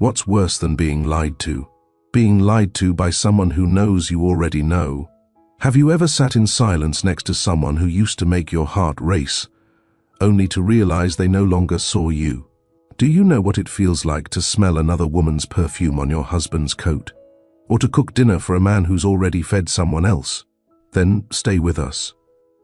What's worse than being lied to? Being lied to by someone who knows you already know. Have you ever sat in silence next to someone who used to make your heart race, only to realize they no longer saw you? Do you know what it feels like to smell another woman's perfume on your husband's coat? Or to cook dinner for a man who's already fed someone else? Then stay with us.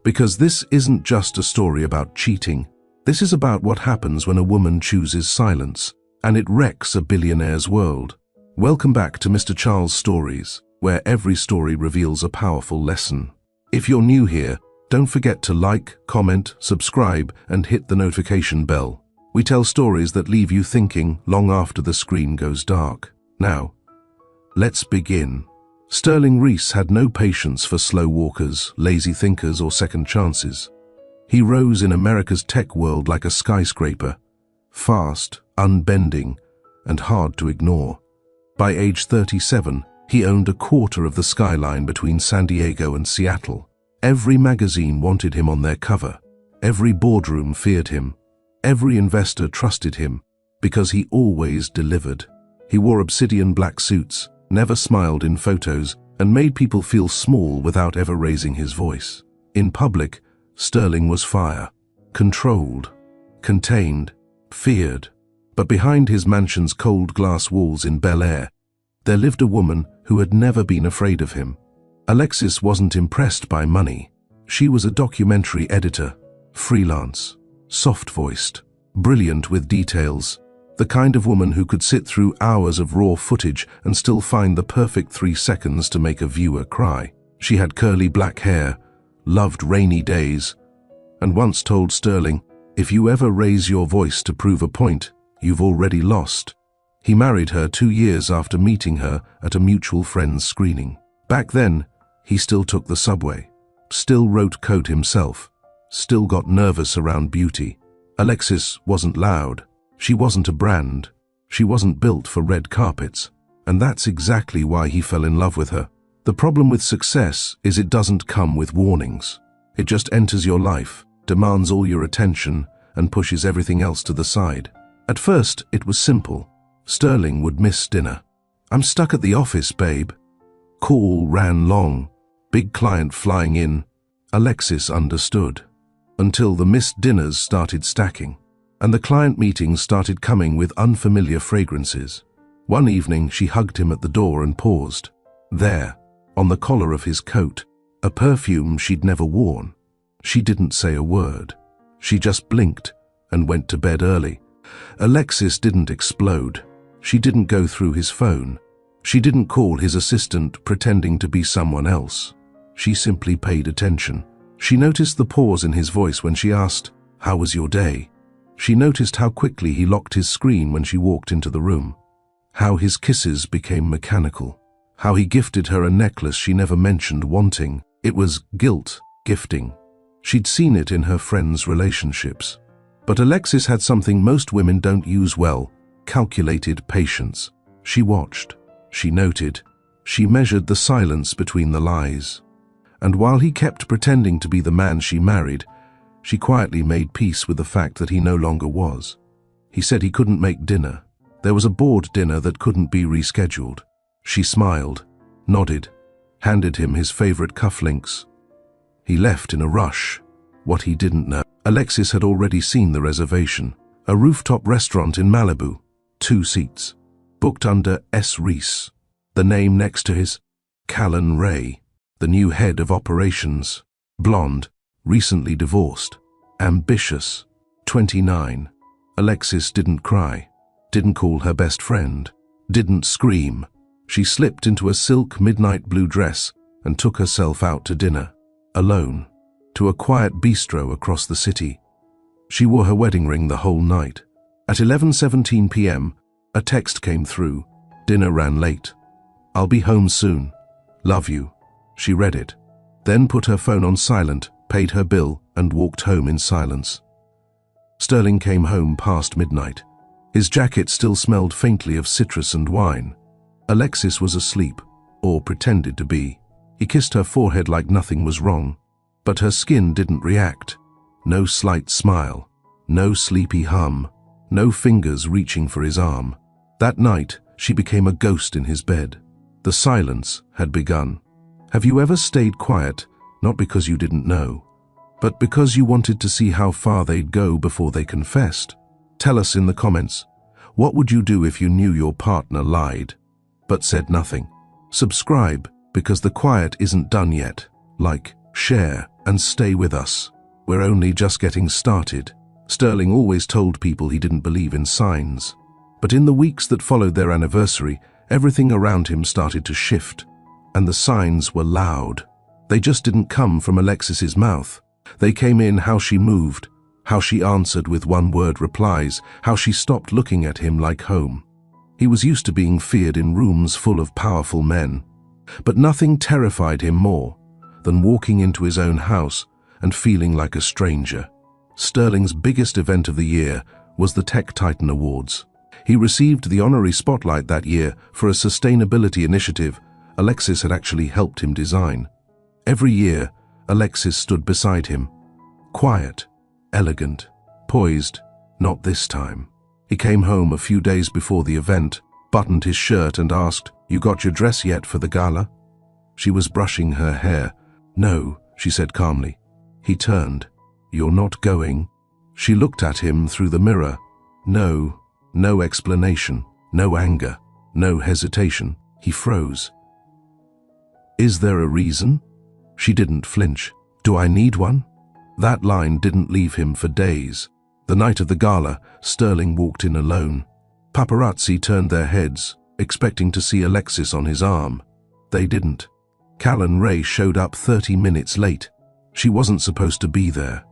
Because this isn't just a story about cheating. This is about what happens when a woman chooses silence, and it wrecks a billionaire's world. Welcome back to Mr. Charles Stories, where every story reveals a powerful lesson. If you're new here, don't forget to like, comment, subscribe, and hit the notification bell. We tell stories that leave you thinking long after the screen goes dark. Now, let's begin. Sterling Reese had no patience for slow walkers, lazy thinkers, or second chances. He rose in America's tech world like a skyscraper, fast, unbending, and hard to ignore. By age 37, he owned a quarter of the skyline between San Diego and Seattle. Every magazine wanted him on their cover. Every boardroom feared him. Every investor trusted him because he always delivered. He wore obsidian black suits, never smiled in photos, and made people feel small without ever raising his voice. In public, Sterling was fire. Controlled, contained, feared. But behind his mansion's cold glass walls in Bel Air, there lived a woman who had never been afraid of him. Alexis wasn't impressed by money. She was a documentary editor, freelance, soft-voiced, brilliant with details, the kind of woman who could sit through hours of raw footage and still find the perfect 3 seconds to make a viewer cry. She had curly black hair, loved rainy days, and once told Sterling, "If you ever raise your voice to prove a point, you've already lost." He married her 2 years after meeting her at a mutual friend's screening. Back then, he still took the subway, still wrote code himself, still got nervous around beauty. Alexis wasn't loud. She wasn't a brand. She wasn't built for red carpets. And that's exactly why he fell in love with her. The problem with success is it doesn't come with warnings. It just enters your life, demands all your attention, and pushes everything else to the side. At first, it was simple. Sterling would miss dinner. "I'm stuck at the office, babe." Call ran long. Big client flying in. Alexis understood. Until the missed dinners started stacking, and the client meetings started coming with unfamiliar fragrances. One evening, she hugged him at the door and paused. There, on the collar of his coat, a perfume she'd never worn. She didn't say a word. She just blinked and went to bed early. Alexis didn't explode. She didn't go through his phone. She didn't call his assistant pretending to be someone else. She simply paid attention. She noticed the pause in his voice when she asked, "How was your day?" She noticed how quickly he locked his screen when she walked into the room. How his kisses became mechanical. How he gifted her a necklace she never mentioned wanting. It was guilt gifting. She'd seen it in her friends' relationships. But Alexis had something most women don't use well: calculated patience. She watched. She noted. She measured the silence between the lies. And while he kept pretending to be the man she married, she quietly made peace with the fact that he no longer was. He said he couldn't make dinner. There was a board dinner that couldn't be rescheduled. She smiled, nodded, handed him his favorite cufflinks. He left in a rush. What he didn't know, Alexis had already seen the reservation. A rooftop restaurant in Malibu, 2 seats, booked under S. Reese. The name next to his, Callan Ray, the new head of operations, blonde, recently divorced, ambitious, 29. Alexis didn't cry, didn't call her best friend, didn't scream. She slipped into a silk midnight blue dress and took herself out to dinner, alone, to a quiet bistro across the city. She wore her wedding ring the whole night. At 11:17 p.m., a text came through. "Dinner ran late. I'll be home soon. Love you." She read it, then put her phone on silent, paid her bill, and walked home in silence. Sterling came home past midnight. His jacket still smelled faintly of citrus and wine. Alexis was asleep, or pretended to be. He kissed her forehead like nothing was wrong, but her skin didn't react. No slight smile, no sleepy hum, no fingers reaching for his arm. That night, she became a ghost in his bed. The silence had begun. Have you ever stayed quiet, not because you didn't know, but because you wanted to see how far they'd go before they confessed? Tell us in the comments, what would you do if you knew your partner lied, but said nothing? Subscribe, because the quiet isn't done yet. Like, share, and stay with us. We're only just getting started. Sterling always told people he didn't believe in signs. But in the weeks that followed their anniversary, everything around him started to shift. And the signs were loud. They just didn't come from Alexis's mouth. They came in how she moved, how she answered with one-word replies, how she stopped looking at him like home. He was used to being feared in rooms full of powerful men. But nothing terrified him more than walking into his own house and feeling like a stranger. Sterling's biggest event of the year was the Tech Titan Awards. He received the honorary spotlight that year for a sustainability initiative Alexis had actually helped him design. Every year, Alexis stood beside him. Quiet, elegant, poised. Not this time. He came home a few days before the event, buttoned his shirt and asked, "You got your dress yet for the gala?" She was brushing her hair. "No," she said calmly. He turned. "You're not going?" She looked at him through the mirror. No, no explanation, no anger, no hesitation. He froze. "Is there a reason?" She didn't flinch. "Do I need one?" That line didn't leave him for days. The night of the gala, Sterling walked in alone. Paparazzi turned their heads, expecting to see Alexis on his arm. They didn't. Callan Ray showed up 30 minutes late. She wasn't supposed to be there.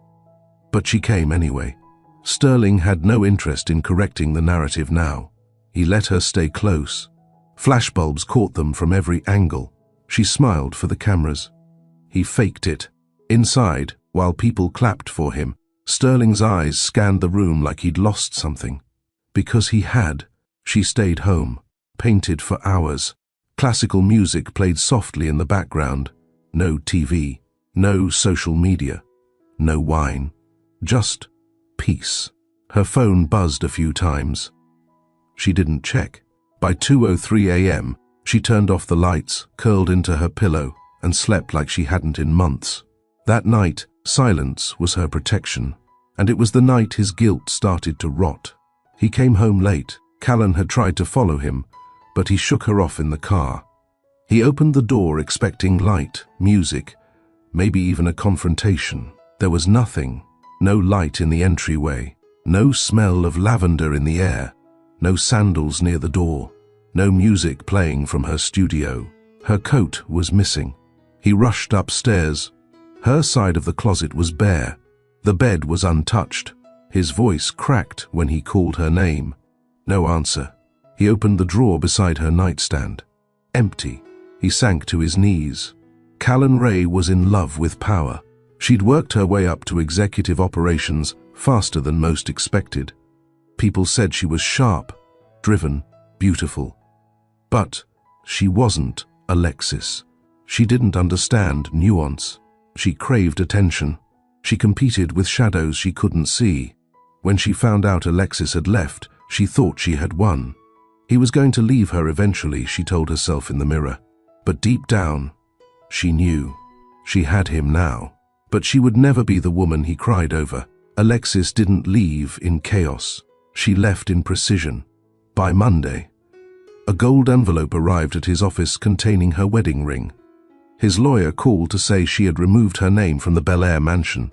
But she came anyway. Sterling had no interest in correcting the narrative now. He let her stay close. Flashbulbs caught them from every angle. She smiled for the cameras. He faked it. Inside, while people clapped for him, Sterling's eyes scanned the room like he'd lost something. Because he had, she stayed home, painted for hours. Classical music played softly in the background. No TV, no social media, no wine. Just peace. Her phone buzzed a few times. She didn't check. By 2:03 a.m., she turned off the lights, curled into her pillow, and slept like she hadn't in months. That night, silence was her protection, and it was the night his guilt started to rot. He came home late. Callan had tried to follow him, but he shook her off in the car. He opened the door expecting light, music, maybe even a confrontation. There was nothing. No light in the entryway, no smell of lavender in the air, no sandals near the door, no music playing from her studio. Her coat was missing. He rushed upstairs. Her side of the closet was bare. The bed was untouched. His voice cracked when he called her name. No answer. He opened the drawer beside her nightstand. Empty. He sank to his knees. Callan Ray was in love with power. She'd worked her way up to executive operations faster than most expected. People said she was sharp, driven, beautiful. But she wasn't Alexis. She didn't understand nuance. She craved attention. She competed with shadows she couldn't see. When she found out Alexis had left, she thought she had won. He was going to leave her eventually, she told herself in the mirror. But deep down, she knew. She had him now. But she would never be the woman he cried over. Alexis didn't leave in chaos. She left in precision. By Monday, a gold envelope arrived at his office containing her wedding ring. His lawyer called to say she had removed her name from the Bel Air mansion.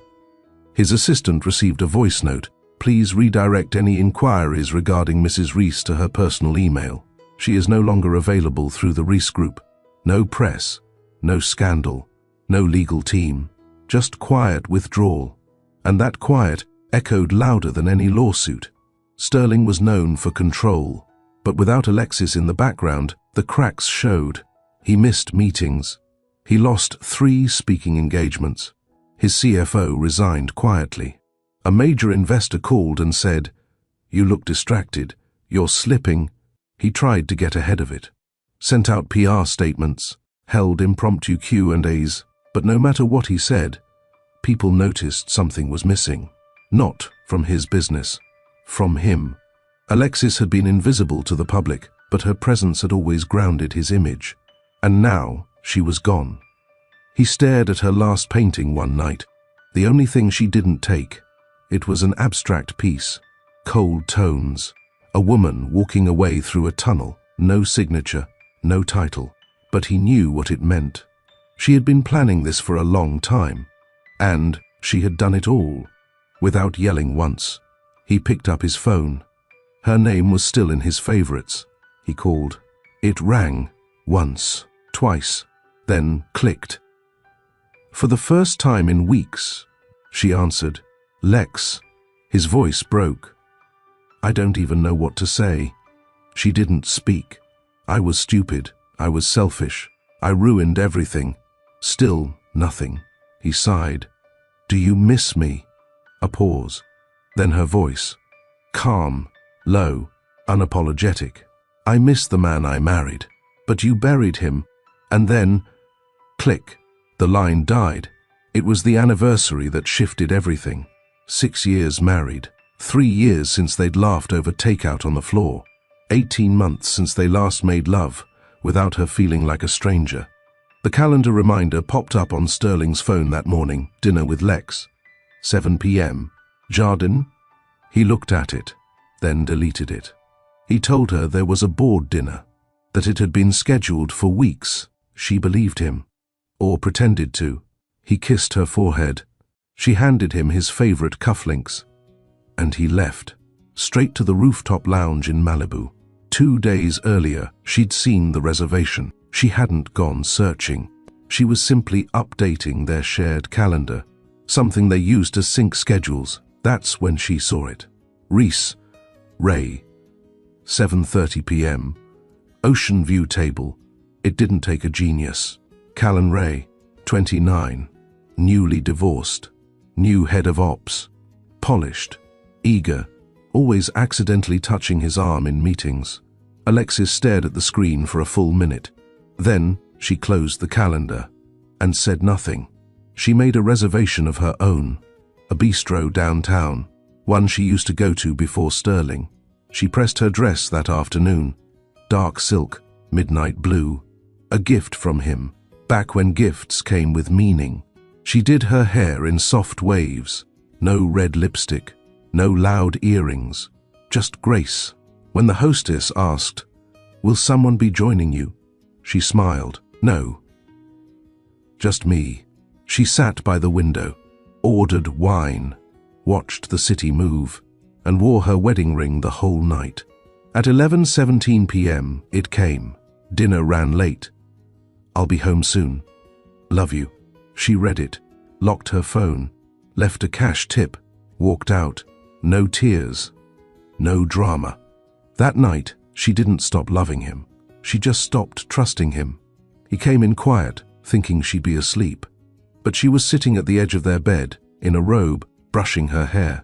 His assistant received a voice note. "Please redirect any inquiries regarding Mrs. Reese to her personal email. She is no longer available through the Reese Group. No press, no scandal, no legal team. Just quiet withdrawal." And that quiet echoed louder than any lawsuit. Sterling was known for control, but without Alexis in the background, the cracks showed. He missed meetings. He lost 3 speaking engagements. His CFO resigned quietly. A major investor called and said, "You look distracted. You're slipping." He tried to get ahead of it. Sent out PR statements, held impromptu Q&As, but no matter what he said, people noticed something was missing. Not from his business, from him. Alexis had been invisible to the public, but her presence had always grounded his image. And now she was gone. He stared at her last painting one night, the only thing she didn't take. It was an abstract piece, cold tones, a woman walking away through a tunnel, no signature, no title. But he knew what it meant. She had been planning this for a long time, and she had done it all, without yelling once. He picked up his phone. Her name was still in his favorites. He called. It rang, once, twice, then clicked. For the first time in weeks, she answered. Lex. His voice broke. I don't even know what to say. She didn't speak. I was stupid. I was selfish. I ruined everything. Still nothing. He sighed. Do you miss me? A pause. Then her voice. Calm, low, unapologetic. I miss the man I married. But you buried him. And then, click. The line died. It was the anniversary that shifted everything. 6 years married. 3 years since they'd laughed over takeout on the floor. 18 months since they last made love, without her feeling like a stranger. The calendar reminder popped up on Sterling's phone that morning. Dinner with Lex. 7 p.m. Jardin? He looked at it, then deleted it. He told her there was a board dinner, that it had been scheduled for weeks. She believed him, or pretended to. He kissed her forehead. She handed him his favorite cufflinks. And he left, straight to the rooftop lounge in Malibu. 2 days earlier, she'd seen the reservation. She hadn't gone searching. She was simply updating their shared calendar, something they used to sync schedules. That's when she saw it. Reese, Ray, 7:30 p.m. Ocean view table. It didn't take a genius. Callan Ray, 29, newly divorced, new head of ops, polished, eager, always accidentally touching his arm in meetings. Alexis stared at the screen for a full minute. Then she closed the calendar and said nothing. She made a reservation of her own, a bistro downtown, one she used to go to before Sterling. She pressed her dress that afternoon, dark silk, midnight blue, a gift from him, back when gifts came with meaning. She did her hair in soft waves, no red lipstick, no loud earrings, just grace. When the hostess asked, "Will someone be joining you?" she smiled. No. Just me. She sat by the window, ordered wine, watched the city move, and wore her wedding ring the whole night. At 11:17 p.m. it came. Dinner ran late. I'll be home soon. Love you. She read it, locked her phone, left a cash tip, walked out. No tears, no drama. That night, she didn't stop loving him. She just stopped trusting him. He came in quiet, thinking she'd be asleep. But she was sitting at the edge of their bed, in a robe, brushing her hair.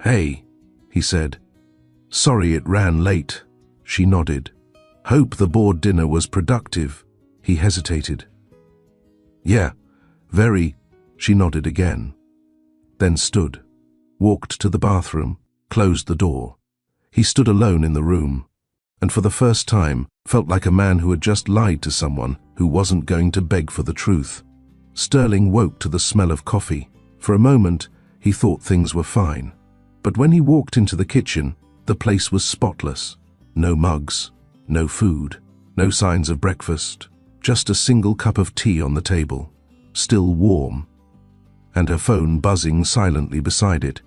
Hey, he said. Sorry it ran late. She nodded. Hope the board dinner was productive. He hesitated. Yeah, very. She nodded again. Then stood, walked to the bathroom, closed the door. He stood alone in the room, and for the first time felt like a man who had just lied to someone who wasn't going to beg for the truth. Sterling woke to the smell of coffee. For a moment, he thought things were fine. But when he walked into the kitchen, the place was spotless. No mugs, no food, no signs of breakfast, just a single cup of tea on the table, still warm, and her phone buzzing silently beside it.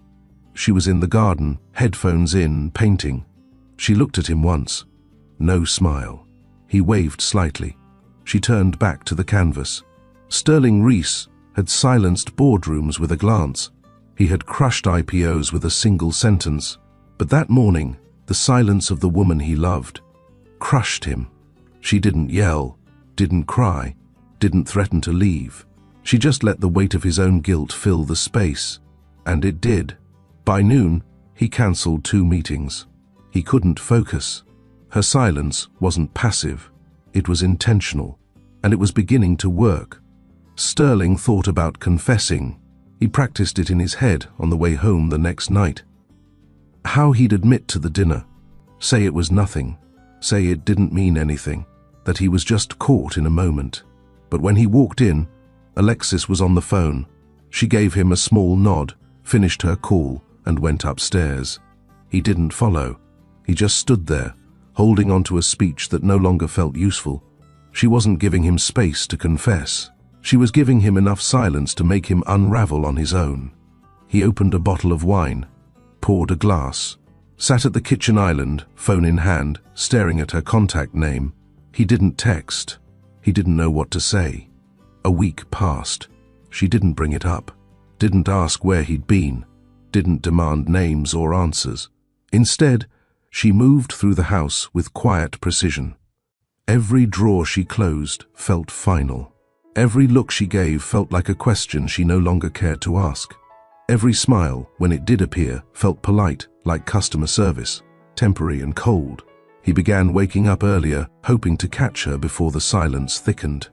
She was in the garden, headphones in, painting. She looked at him once. No smile. He waved slightly. She turned back to the canvas. Sterling Reese had silenced boardrooms with a glance. He had crushed IPOs with a single sentence. But that morning, the silence of the woman he loved crushed him. She didn't yell, didn't cry, didn't threaten to leave. She just let the weight of his own guilt fill the space. And it did. By noon, he cancelled 2 meetings. He couldn't focus. Her silence wasn't passive. It was intentional, and it was beginning to work. Sterling thought about confessing. He practiced it in his head on the way home the next night. How he'd admit to the dinner, Say it was nothing. Say it didn't mean anything. That he was just caught in a moment. But when he walked in, Alexis was on the phone. She gave him a small nod, finished her call, and went upstairs. He didn't follow. He just stood there, holding on to a speech that no longer felt useful. She wasn't giving him space to confess. She was giving him enough silence to make him unravel on his own. He opened a bottle of wine, poured a glass, sat at the kitchen island, phone in hand, staring at her contact name. He didn't text. He didn't know what to say. A week passed. She didn't bring it up, didn't ask where he'd been, didn't demand names or answers. Instead, she moved through the house with quiet precision. Every drawer she closed felt final. Every look she gave felt like a question she no longer cared to ask. Every smile, when it did appear, felt polite, like customer service, temporary and cold. He began waking up earlier, hoping to catch her before the silence thickened.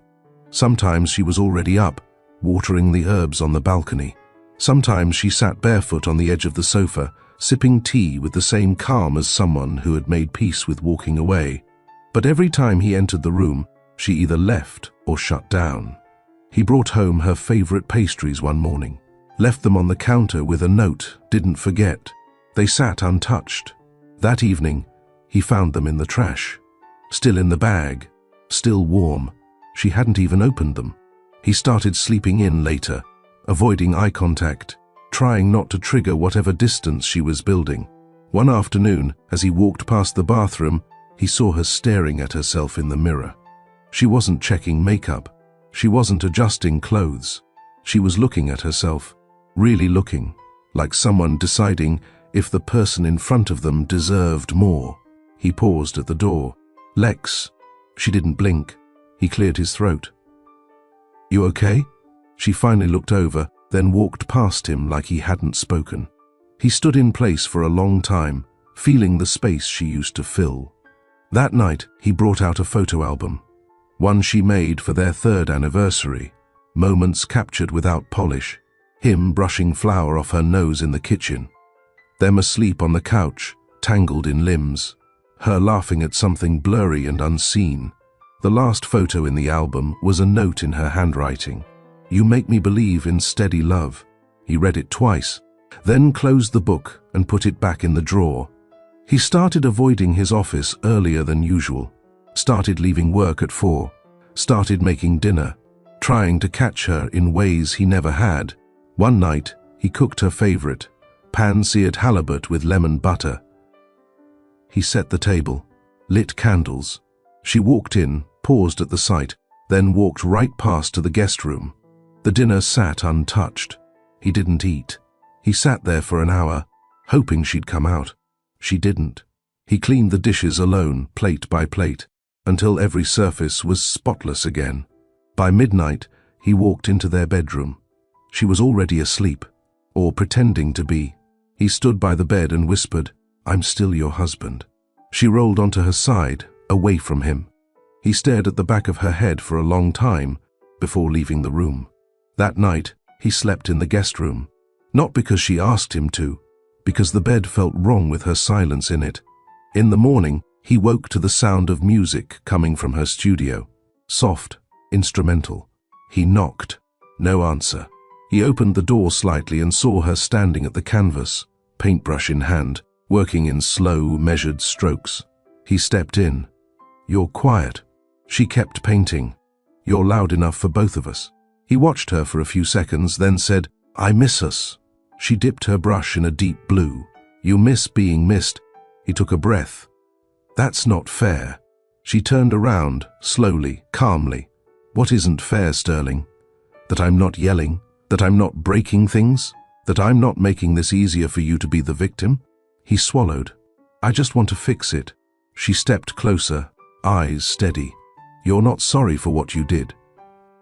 Sometimes she was already up, watering the herbs on the balcony. Sometimes she sat barefoot on the edge of the sofa, sipping tea with the same calm as someone who had made peace with walking away. But every time he entered the room, she either left or shut down. He brought home her favorite pastries one morning, left them on the counter with a note, didn't forget. They sat untouched. That evening, he found them in the trash. Still in the bag, still warm. She hadn't even opened them. He started sleeping in later, avoiding eye contact, trying not to trigger whatever distance she was building. One afternoon, as he walked past the bathroom, he saw her staring at herself in the mirror. She wasn't checking makeup. She wasn't adjusting clothes. She was looking at herself, really looking, like someone deciding if the person in front of them deserved more. He paused at the door. "Lex." She didn't blink. He cleared his throat. "You okay?" She finally looked over, then walked past him like he hadn't spoken. He stood in place for a long time, feeling the space she used to fill. That night, he brought out a photo album, one she made for their 3rd anniversary, moments captured without polish, him brushing flour off her nose in the kitchen, them asleep on the couch, tangled in limbs, her laughing at something blurry and unseen. The last photo in the album was a note in her handwriting. "You make me believe in steady love." He read it twice, then closed the book and put it back in the drawer. He started avoiding his office earlier than usual, started leaving work at 4, started making dinner, trying to catch her in ways he never had. One night, he cooked her favorite, pan-seared halibut with lemon butter. He set the table, lit candles. She walked in, paused at the sight, then walked right past to the guest room. The dinner sat untouched. He didn't eat. He sat there for an hour, hoping she'd come out. She didn't. He cleaned the dishes alone, plate by plate, until every surface was spotless again. By midnight, he walked into their bedroom. She was already asleep, or pretending to be. He stood by the bed and whispered, "I'm still your husband." She rolled onto her side, away from him. He stared at the back of her head for a long time before leaving the room. That night, he slept in the guest room, not because she asked him to, because the bed felt wrong with her silence in it. In the morning, he woke to the sound of music coming from her studio. Soft, instrumental. He knocked. No answer. He opened the door slightly and saw her standing at the canvas, paintbrush in hand, working in slow, measured strokes. He stepped in. "You're quiet." She kept painting. "You're loud enough for both of us." He watched her for a few seconds, then said, "I miss us." She dipped her brush in a deep blue. "You miss being missed." He took a breath. "That's not fair." She turned around, slowly, calmly. "What isn't fair, Sterling? That I'm not yelling? That I'm not breaking things? That I'm not making this easier for you to be the victim?" He swallowed. "I just want to fix it." She stepped closer, eyes steady. "You're not sorry for what you did.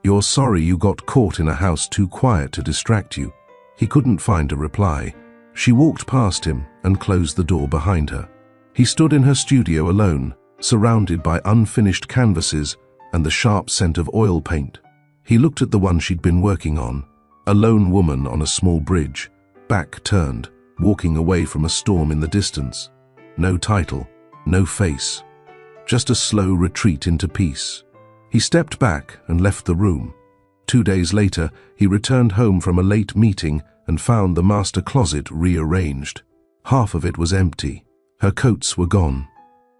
You're sorry you got caught in a house too quiet to distract you." He couldn't find a reply. She walked past him and closed the door behind her. He stood in her studio alone, surrounded by unfinished canvases and the sharp scent of oil paint. He looked at the one she'd been working on, a lone woman on a small bridge, back turned, walking away from a storm in the distance. No title, no face. Just a slow retreat into peace. He stepped back and left the room. 2 days later, he returned home from a late meeting and found the master closet rearranged. Half of it was empty. Her coats were gone.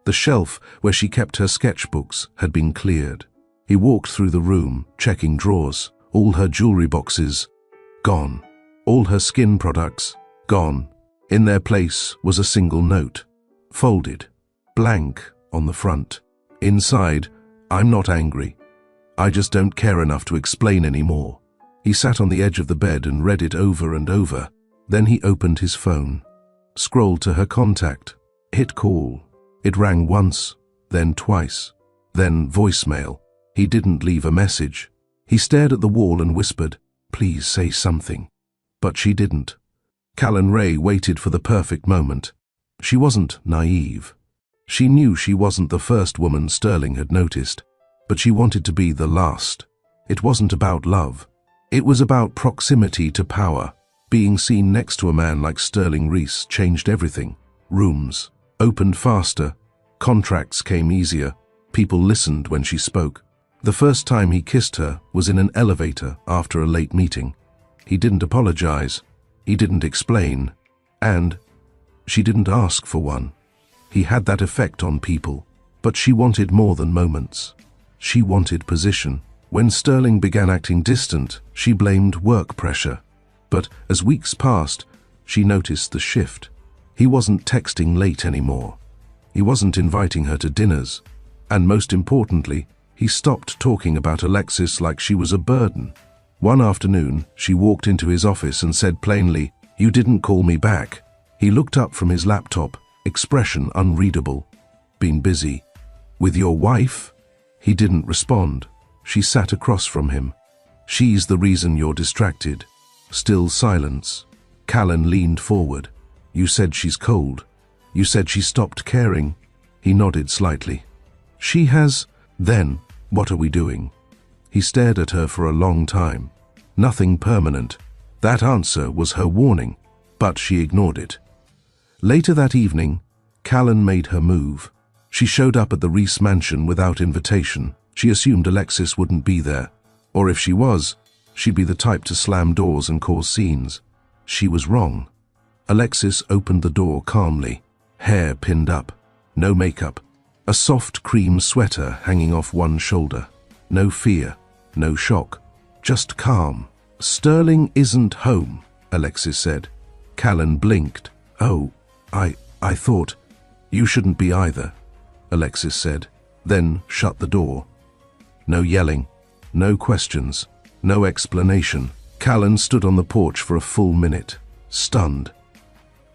The shelf where she kept her sketchbooks had been cleared. He walked through the room, checking drawers. All her jewelry boxes, gone. All her skin products, gone. In their place was a single note, folded, blank on the front. Inside, "I'm not angry. I just don't care enough to explain anymore." He sat on the edge of the bed and read it over and over. Then he opened his phone, scrolled to her contact, hit call. It rang once, then twice, then voicemail. He didn't leave a message. He stared at the wall and whispered, "Please say something." But she didn't. Callan Ray waited for the perfect moment. She wasn't naive. She knew she wasn't the first woman Sterling had noticed, but she wanted to be the last. It wasn't about love. It was about proximity to power. Being seen next to a man like Sterling Reese changed everything. Rooms opened faster. Contracts came easier. People listened when she spoke. The first time he kissed her was in an elevator after a late meeting. He didn't apologize. He didn't explain. And she didn't ask for one. He had that effect on people. But she wanted more than moments. She wanted position. When Sterling began acting distant, she blamed work pressure. But as weeks passed, she noticed the shift. He wasn't texting late anymore. He wasn't inviting her to dinners. And most importantly, he stopped talking about Alexis like she was a burden. One afternoon, she walked into his office and said plainly, "You didn't call me back." He looked up from his laptop, expression unreadable. "Been busy." "With your wife?" He didn't respond. She sat across from him. "She's the reason you're distracted." Still silence. Callan leaned forward. "You said she's cold. You said she stopped caring." He nodded slightly. "She has. Then, what are we doing?" He stared at her for a long time. Nothing permanent. That answer was her warning, but she ignored it. Later that evening, Callan made her move. She showed up at the Reese mansion without invitation. She assumed Alexis wouldn't be there. Or if she was, she'd be the type to slam doors and cause scenes. She was wrong. Alexis opened the door calmly, hair pinned up, no makeup, a soft cream sweater hanging off one shoulder. No fear, no shock, just calm. "Sterling isn't home," Alexis said. Callan blinked. "Oh, I thought you shouldn't be either," Alexis said, then shut the door. No yelling, no questions, no explanation. Callan stood on the porch for a full minute, stunned.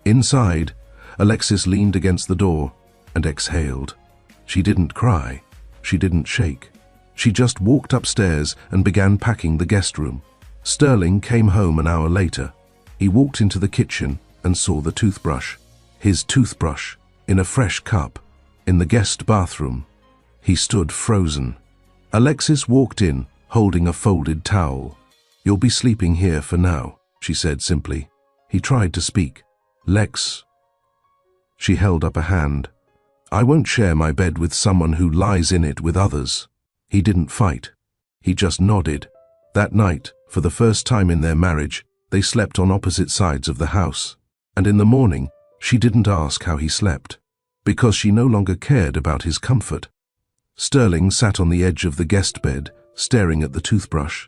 Inside, Alexis leaned against the door and exhaled. She didn't cry. She didn't shake. She just walked upstairs and began packing the guest room. Sterling came home an hour later. He walked into the kitchen and saw the toothbrush. His toothbrush, in a fresh cup, in the guest bathroom. He stood frozen. Alexis walked in, holding a folded towel. "You'll be sleeping here for now," she said simply. He tried to speak. "Lex." She held up a hand. "I won't share my bed with someone who lies in it with others." He didn't fight. He just nodded. That night, for the first time in their marriage, they slept on opposite sides of the house. And in the morning, she didn't ask how he slept, because she no longer cared about his comfort. Sterling sat on the edge of the guest bed, staring at the toothbrush.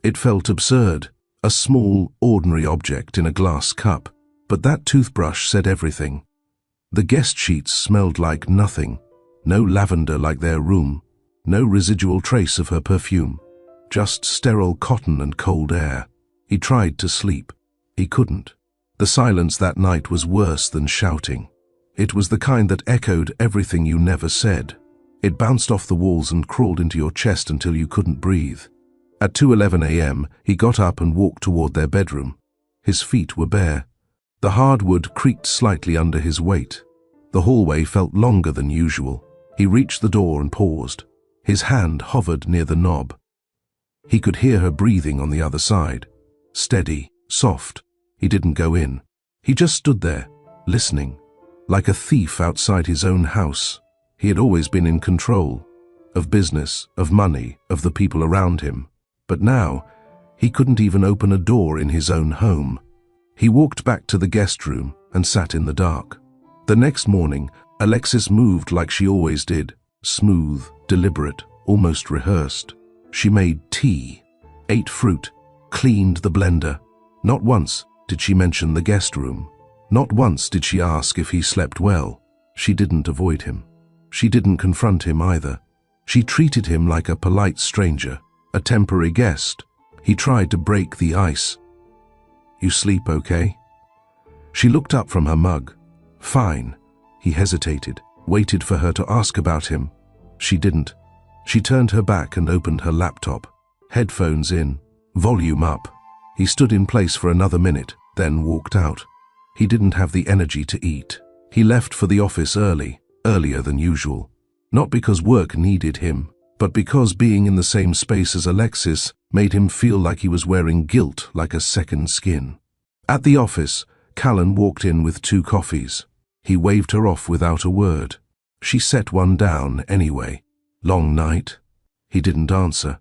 It felt absurd, a small, ordinary object in a glass cup. But that toothbrush said everything. The guest sheets smelled like nothing. No lavender like their room. No residual trace of her perfume. Just sterile cotton and cold air. He tried to sleep. He couldn't. The silence that night was worse than shouting. It was the kind that echoed everything you never said. It bounced off the walls and crawled into your chest until you couldn't breathe. At 2:11 a.m., he got up and walked toward their bedroom. His feet were bare. The hardwood creaked slightly under his weight. The hallway felt longer than usual. He reached the door and paused. His hand hovered near the knob. He could hear her breathing on the other side. Steady, soft. He didn't go in. He just stood there, listening. like a thief outside his own house. He had always been in control of business, of money, of the people around him. But now, he couldn't even open a door in his own home. He walked back to the guest room and sat in the dark. The next morning, Alexis moved like she always did, smooth, deliberate, almost rehearsed. She made tea, ate fruit, cleaned the blender. Not once did she mention the guest room. Not once did she ask if he slept well. She didn't avoid him. She didn't confront him either. She treated him like a polite stranger, a temporary guest. He tried to break the ice. "You sleep okay?" She looked up from her mug. "Fine." He hesitated, waited for her to ask about him. She didn't. She turned her back and opened her laptop. Headphones in, volume up. He stood in place for another minute, then walked out. He didn't have the energy to eat. He left for the office early, earlier than usual. Not because work needed him, but because being in the same space as Alexis made him feel like he was wearing guilt like a second skin. At the office, Callan walked in with 2 coffees. He waved her off without a word. She set one down anyway. "Long night?" He didn't answer.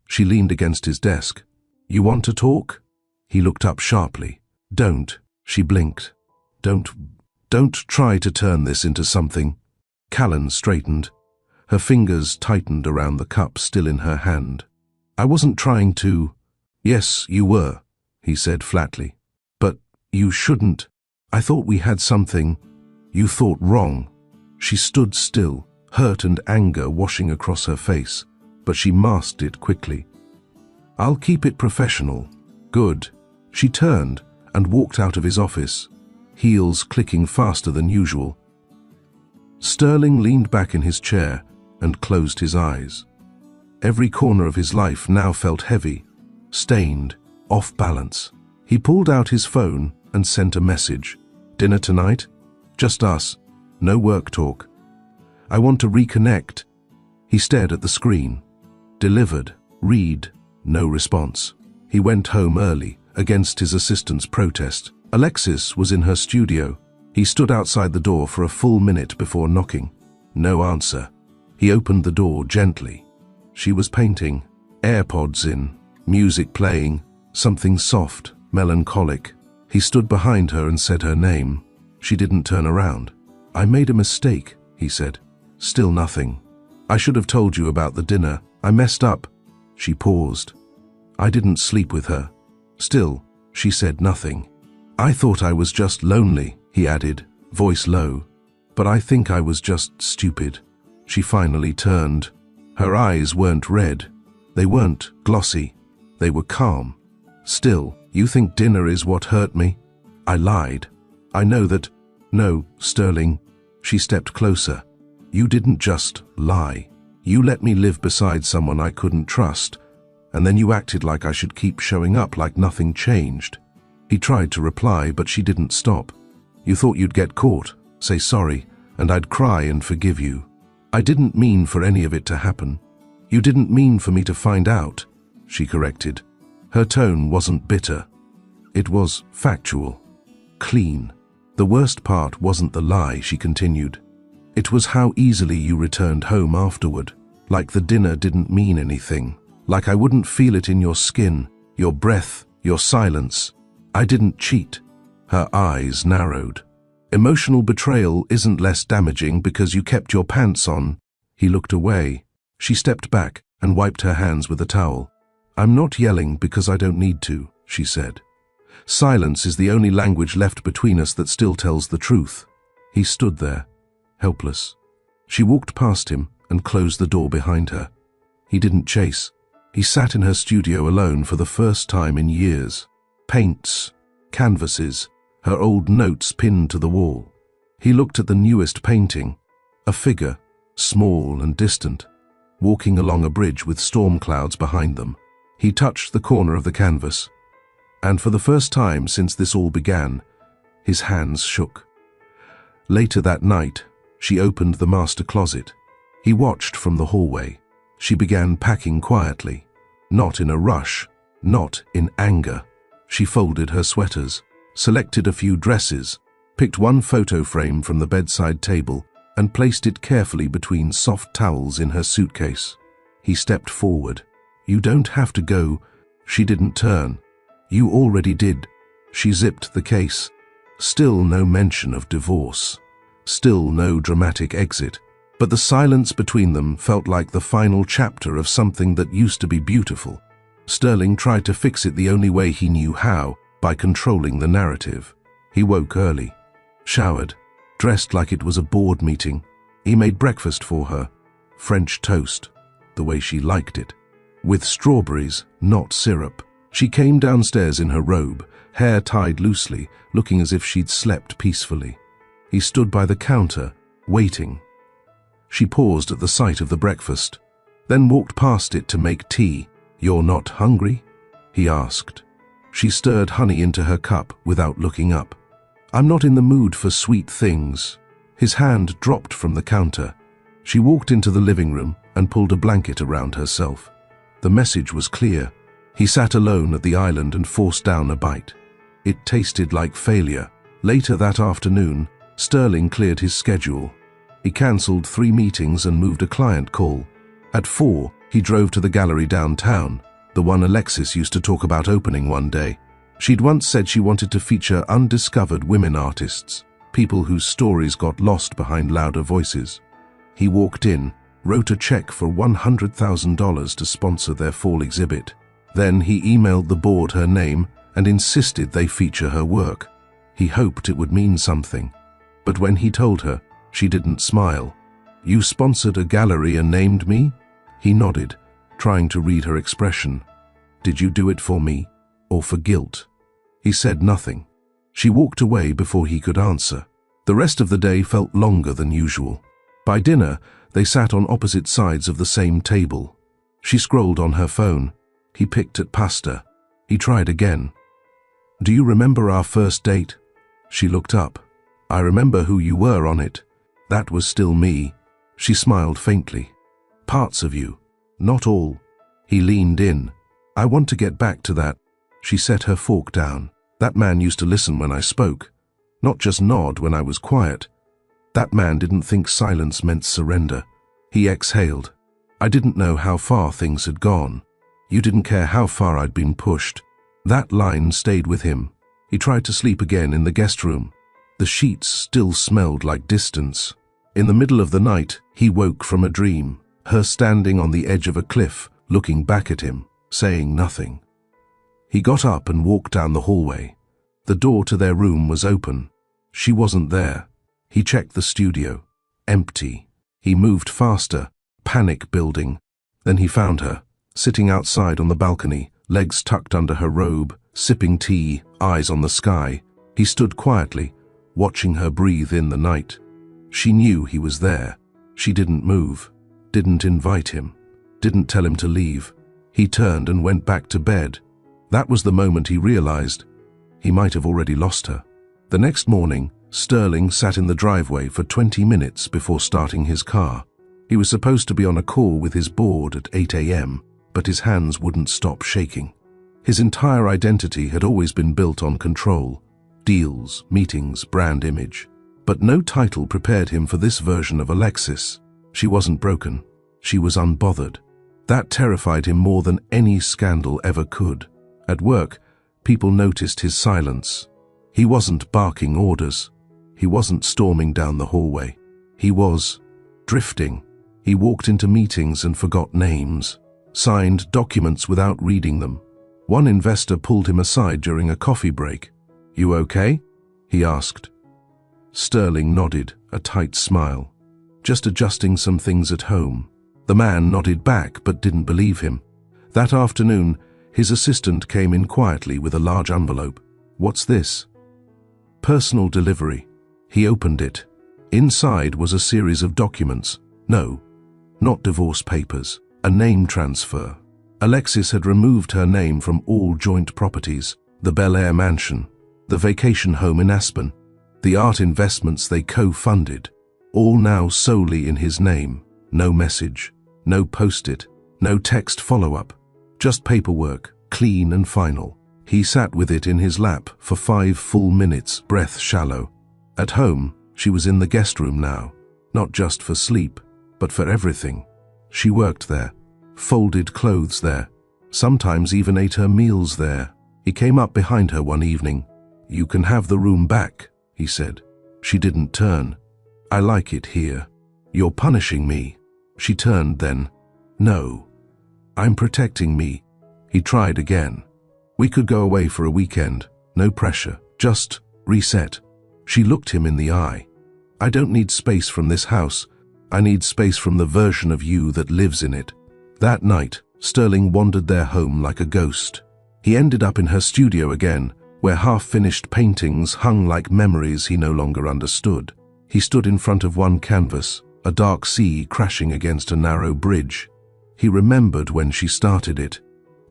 She leaned against his desk. "You want to talk?" He looked up sharply. "Don't." She blinked. Don't try to turn this into something." Callan straightened. Her fingers tightened around the cup still in her hand. "I wasn't trying to." "Yes, you were," he said flatly. "But you shouldn't. I thought we had something. You thought wrong." She stood still, hurt and anger washing across her face, but she masked it quickly. "I'll keep it professional." "Good." She turned and walked out of his office, heels clicking faster than usual. Sterling leaned back in his chair and closed his eyes. Every corner of his life now felt heavy, stained, off balance. He pulled out his phone and sent a message. "Dinner tonight? Just us. No work talk. I want to reconnect." He stared at the screen. Delivered. Read. No response. He went home early, against his assistant's protest. Alexis was in her studio. He stood outside the door for a full minute before knocking. No answer. He opened the door gently. She was painting, AirPods in, music playing, something soft, melancholic. He stood behind her and said her name. She didn't turn around. "I made a mistake," he said. "Still nothing. I should have told you about the dinner. I messed up." She paused. "I didn't sleep with her." Still, she said nothing. "I thought I was just lonely," he added, voice low. "But I think I was just stupid." She finally turned. Her eyes weren't red. They weren't glossy. They were calm. "Still, you think dinner is what hurt me?" I lied. "I know that." "No, Sterling." She stepped closer. "You didn't just lie. You let me live beside someone I couldn't trust, and then you acted like I should keep showing up like nothing changed." He tried to reply, but she didn't stop. "You thought you'd get caught, say sorry, and I'd cry and forgive you. I didn't mean for any of it to happen. You didn't mean for me to find out," she corrected. Her tone wasn't bitter. It was factual, clean. "The worst part wasn't the lie," she continued. "It was how easily you returned home afterward, like the dinner didn't mean anything, like I wouldn't feel it in your skin, your breath, your silence. I didn't cheat." Her eyes narrowed. "Emotional betrayal isn't less damaging because you kept your pants on." He looked away. She stepped back and wiped her hands with a towel. "I'm not yelling because I don't need to," she said. "Silence is the only language left between us that still tells the truth." He stood there, helpless. She walked past him and closed the door behind her. He didn't chase. He sat in her studio alone for the first time in years. Paints, canvases, her old notes pinned to the wall. He looked at the newest painting, a figure, small and distant, walking along a bridge with storm clouds behind them. He touched the corner of the canvas, and for the first time since this all began, his hands shook. Later that night, she opened the master closet. He watched from the hallway. She began packing quietly, not in a rush, not in anger. She folded her sweaters, selected a few dresses, picked one photo frame from the bedside table, and placed it carefully between soft towels in her suitcase. He stepped forward. "You don't have to go." She didn't turn. "You already did." She zipped the case. Still no mention of divorce. Still no dramatic exit. But the silence between them felt like the final chapter of something that used to be beautiful. Sterling tried to fix it the only way he knew how, by controlling the narrative. He woke early, showered, dressed like it was a board meeting. He made breakfast for her. French toast, the way she liked it. With strawberries, not syrup. She came downstairs in her robe, hair tied loosely, looking as if she'd slept peacefully. He stood by the counter, waiting. She paused at the sight of the breakfast, then walked past it to make tea. "You're not hungry?" he asked. She stirred honey into her cup without looking up. "I'm not in the mood for sweet things." His hand dropped from the counter. She walked into the living room and pulled a blanket around herself. The message was clear. He sat alone at the island and forced down a bite. It tasted like failure. Later that afternoon, Sterling cleared his schedule. He cancelled 3 meetings and moved a client call. At 4, he drove to the gallery downtown, the one Alexis used to talk about opening one day. She'd once said she wanted to feature undiscovered women artists, people whose stories got lost behind louder voices. He walked in, wrote a check for $100,000 to sponsor their fall exhibit. Then he emailed the board her name and insisted they feature her work. He hoped it would mean something. But when he told her, she didn't smile. "You sponsored a gallery and named me?" He nodded, trying to read her expression. "Did you do it for me, or for guilt?" He said nothing. She walked away before he could answer. The rest of the day felt longer than usual. By dinner, they sat on opposite sides of the same table. She scrolled on her phone. He picked at pasta. He tried again. "Do you remember our first date?" She looked up. "I remember who you were on it. That was still me." She smiled faintly. "Parts of you, not all." He leaned in. "I want to get back to that." She set her fork down. "That man used to listen when I spoke, not just nod when I was quiet. That man didn't think silence meant surrender." He exhaled. "I didn't know how far things had gone. You didn't care how far I'd been pushed." That line stayed with him. He tried to sleep again in the guest room. The sheets still smelled like distance. In the middle of the night, he woke from a dream, her standing on the edge of a cliff, looking back at him, saying nothing. He got up and walked down the hallway. The door to their room was open. She wasn't there. He checked the studio. Empty. He moved faster, panic building. Then he found her, sitting outside on the balcony, legs tucked under her robe, sipping tea, eyes on the sky. He stood quietly, watching her breathe in the night. She knew he was there. She didn't move, didn't invite him, didn't tell him to leave. He turned and went back to bed. That was the moment he realized he might have already lost her. The next morning, Sterling sat in the driveway for 20 minutes before starting his car. He was supposed to be on a call with his board at 8 a.m., but his hands wouldn't stop shaking. His entire identity had always been built on control. Deals, meetings, brand image. But no title prepared him for this version of Alexis. She wasn't broken. She was unbothered. That terrified him more than any scandal ever could. At work, people noticed his silence. He wasn't barking orders. He wasn't storming down the hallway. He was drifting. He walked into meetings and forgot names, signed documents without reading them. One investor pulled him aside during a coffee break. "You okay?" he asked. Sterling nodded, a tight smile. "Just adjusting some things at home." The man nodded back but didn't believe him. That afternoon, his assistant came in quietly with a large envelope. "What's this?" "Personal delivery." He opened it. Inside was a series of documents. No, not divorce papers. A name transfer. Alexis had removed her name from all joint properties, the Bel Air mansion, the vacation home in Aspen, the art investments they co-funded, all now solely in his name. No message, no post-it, no text follow-up, just paperwork, clean and final. He sat with it in his lap for 5 full minutes, breath shallow. At home, she was in the guest room now, not just for sleep, but for everything. She worked there, folded clothes there, sometimes even ate her meals there. He came up behind her one evening. "You can have the room back," he said. She didn't turn. "I like it here." "You're punishing me." She turned then. "No, I'm protecting me." He tried again. "We could go away for a weekend. No pressure. Just reset." She looked him in the eye. "I don't need space from this house. I need space from the version of you that lives in it." That night, Sterling wandered their home like a ghost. He ended up in her studio again, where half-finished paintings hung like memories he no longer understood. He stood in front of one canvas, a dark sea crashing against a narrow bridge. He remembered when she started it.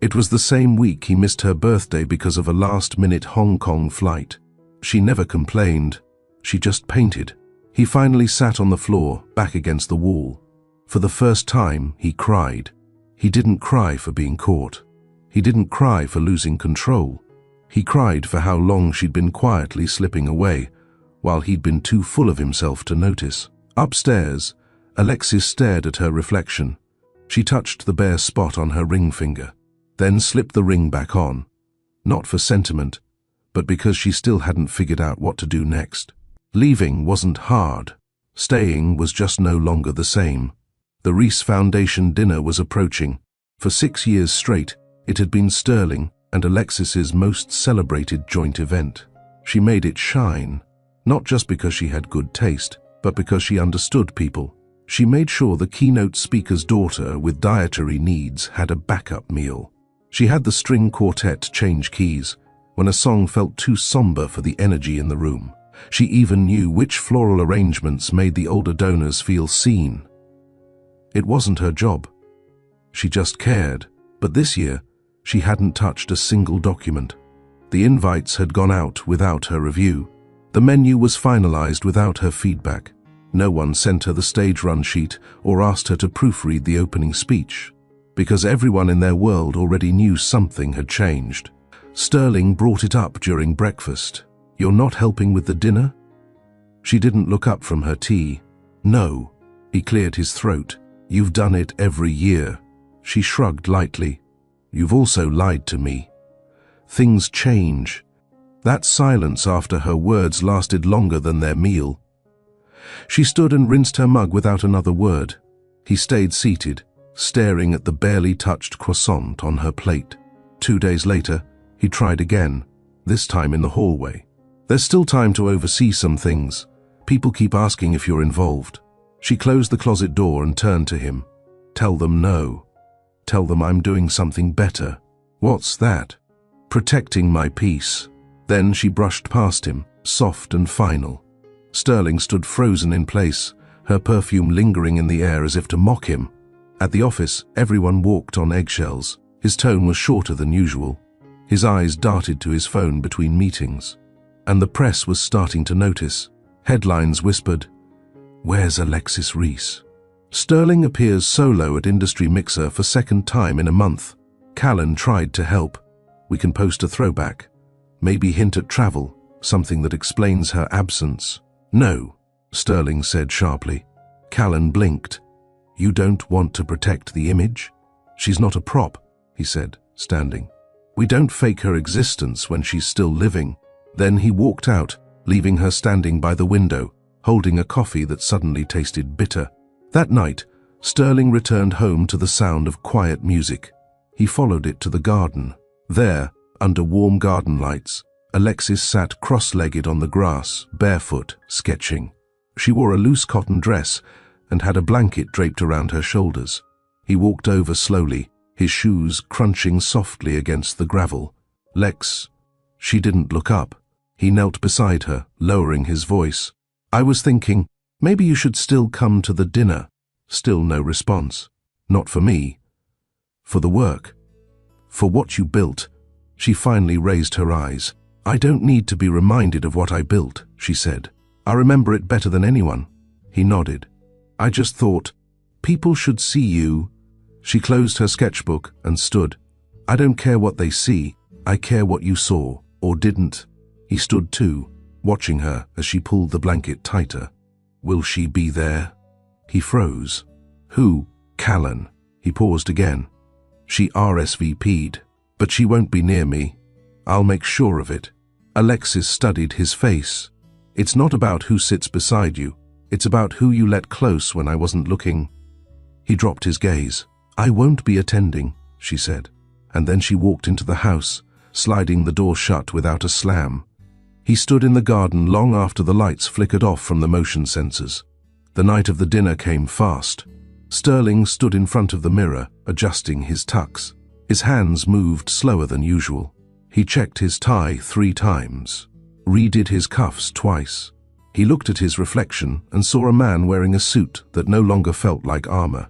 It was the same week he missed her birthday because of a last-minute Hong Kong flight. She never complained. She just painted. He finally sat on the floor, back against the wall. For the first time, he cried. He didn't cry for being caught. He didn't cry for losing control. He cried for how long she'd been quietly slipping away, while he'd been too full of himself to notice. Upstairs, Alexis stared at her reflection. She touched the bare spot on her ring finger, then slipped the ring back on, not for sentiment, but because she still hadn't figured out what to do next. Leaving wasn't hard. Staying was just no longer the same. The Reese Foundation dinner was approaching. For 6 years straight, it had been Sterling and Alexis's most celebrated joint event. She made it shine, not just because she had good taste, but because she understood people. She made sure the keynote speaker's daughter with dietary needs had a backup meal. She had the string quartet change keys when a song felt too somber for the energy in the room. She even knew which floral arrangements made the older donors feel seen. It wasn't her job. She just cared. But this year, she hadn't touched a single document. The invites had gone out without her review. The menu was finalized without her feedback. No one sent her the stage run sheet or asked her to proofread the opening speech, because everyone in their world already knew something had changed. Sterling brought it up during breakfast. "You're not helping with the dinner?" She didn't look up from her tea. "No." He cleared his throat. "You've done it every year." She shrugged lightly. "You've also lied to me." Things change. That silence after her words lasted longer than their meal. She stood and rinsed her mug without another word. He stayed seated, staring at the barely touched croissant on her plate. 2 days later, he tried again, this time in the hallway. "There's still time to oversee some things. People keep asking if you're involved." She closed the closet door and turned to him. "Tell them no. Tell them I'm doing something better." "What's that?" "Protecting my peace." Then she brushed past him, soft and final. Sterling stood frozen in place, her perfume lingering in the air as if to mock him. At the office, everyone walked on eggshells. His tone was shorter than usual. His eyes darted to his phone between meetings. And the press was starting to notice. Headlines whispered, "Where's Alexis Reese?" Sterling appears solo at Industry Mixer for second time in a month. Callan tried to help. "We can post a throwback. Maybe hint at travel, something that explains her absence." "No," Sterling said sharply. Callan blinked. "You don't want to protect the image?" "She's not a prop," he said, standing. "We don't fake her existence when she's still living." Then he walked out, leaving her standing by the window, holding a coffee that suddenly tasted bitter. That night, Sterling returned home to the sound of quiet music. He followed it to the garden. There, under warm garden lights, Alexis sat cross-legged on the grass, barefoot, sketching. She wore a loose cotton dress and had a blanket draped around her shoulders. He walked over slowly, his shoes crunching softly against the gravel. "Lex." She didn't look up. He knelt beside her, lowering his voice. "I was thinking, maybe you should still come to the dinner." Still no response. "Not for me. For the work. For what you built." She finally raised her eyes. "I don't need to be reminded of what I built," she said. "I remember it better than anyone." He nodded. "I just thought, people should see you." She closed her sketchbook and stood. "I don't care what they see. I care what you saw, or didn't." He stood too, watching her as she pulled the blanket tighter. Will she be there? He froze. Who? Callan. He paused again. She RSVP'd, but she won't be near me. I'll make sure of it. Alexis studied his face. It's not about who sits beside you. It's about who you let close when I wasn't looking. He dropped his gaze. I won't be attending, she said. And then she walked into the house, sliding the door shut without a slam. He stood in the garden long after the lights flickered off from the motion sensors. The night of the dinner came fast. Sterling stood in front of the mirror, adjusting his tux. His hands moved slower than usual. He checked his tie 3 times, redid his cuffs twice. He looked at his reflection and saw a man wearing a suit that no longer felt like armor.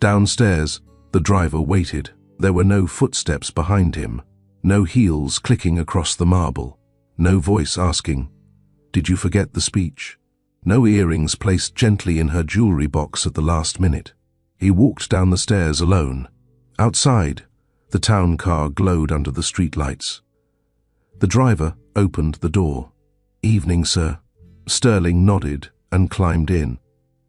Downstairs, the driver waited. There were no footsteps behind him, no heels clicking across the marble, no voice asking, "Did you forget the speech?" No earrings placed gently in her jewelry box at the last minute. He walked down the stairs alone. Outside, the town car glowed under the streetlights. The driver opened the door. "Evening, sir." Sterling nodded and climbed in.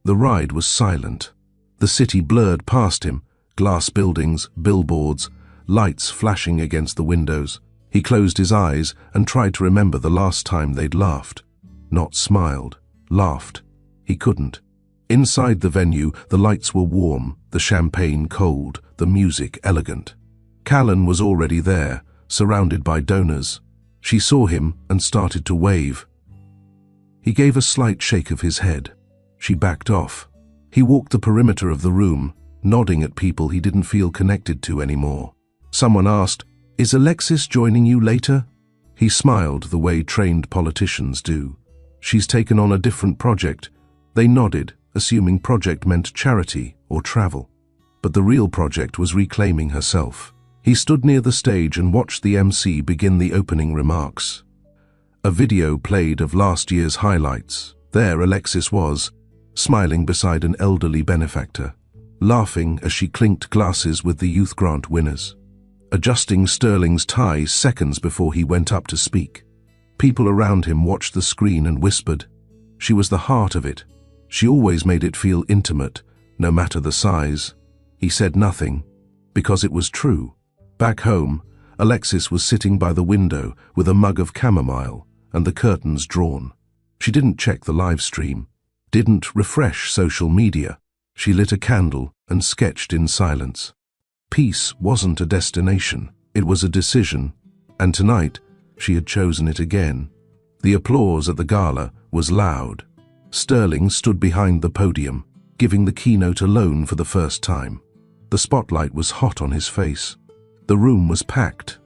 The ride was silent. The city blurred past him, glass buildings, billboards, lights flashing against the windows. He closed his eyes and tried to remember the last time they'd laughed. Not smiled, laughed. He couldn't. Inside the venue, the lights were warm, the champagne cold, the music elegant. Callan was already there, surrounded by donors. She saw him and started to wave. He gave a slight shake of his head. She backed off. He walked the perimeter of the room, nodding at people he didn't feel connected to anymore. Someone asked, "Is Alexis joining you later?" He smiled the way trained politicians do. "She's taken on a different project." They nodded, assuming project meant charity or travel. But the real project was reclaiming herself. He stood near the stage and watched the MC begin the opening remarks. A video played of last year's highlights. There Alexis was, smiling beside an elderly benefactor, laughing as she clinked glasses with the youth grant winners, adjusting Sterling's tie seconds before he went up to speak. People around him watched the screen and whispered. She was the heart of it. She always made it feel intimate, no matter the size. He said nothing, because it was true. Back home, Alexis was sitting by the window with a mug of chamomile and the curtains drawn. She didn't check the live stream, didn't refresh social media. She lit a candle and sketched in silence. Peace wasn't a destination, it was a decision, and tonight she had chosen it again. The applause at the gala was loud. Sterling stood behind the podium, giving the keynote alone for the first time. The spotlight was hot on his face. The room was packed.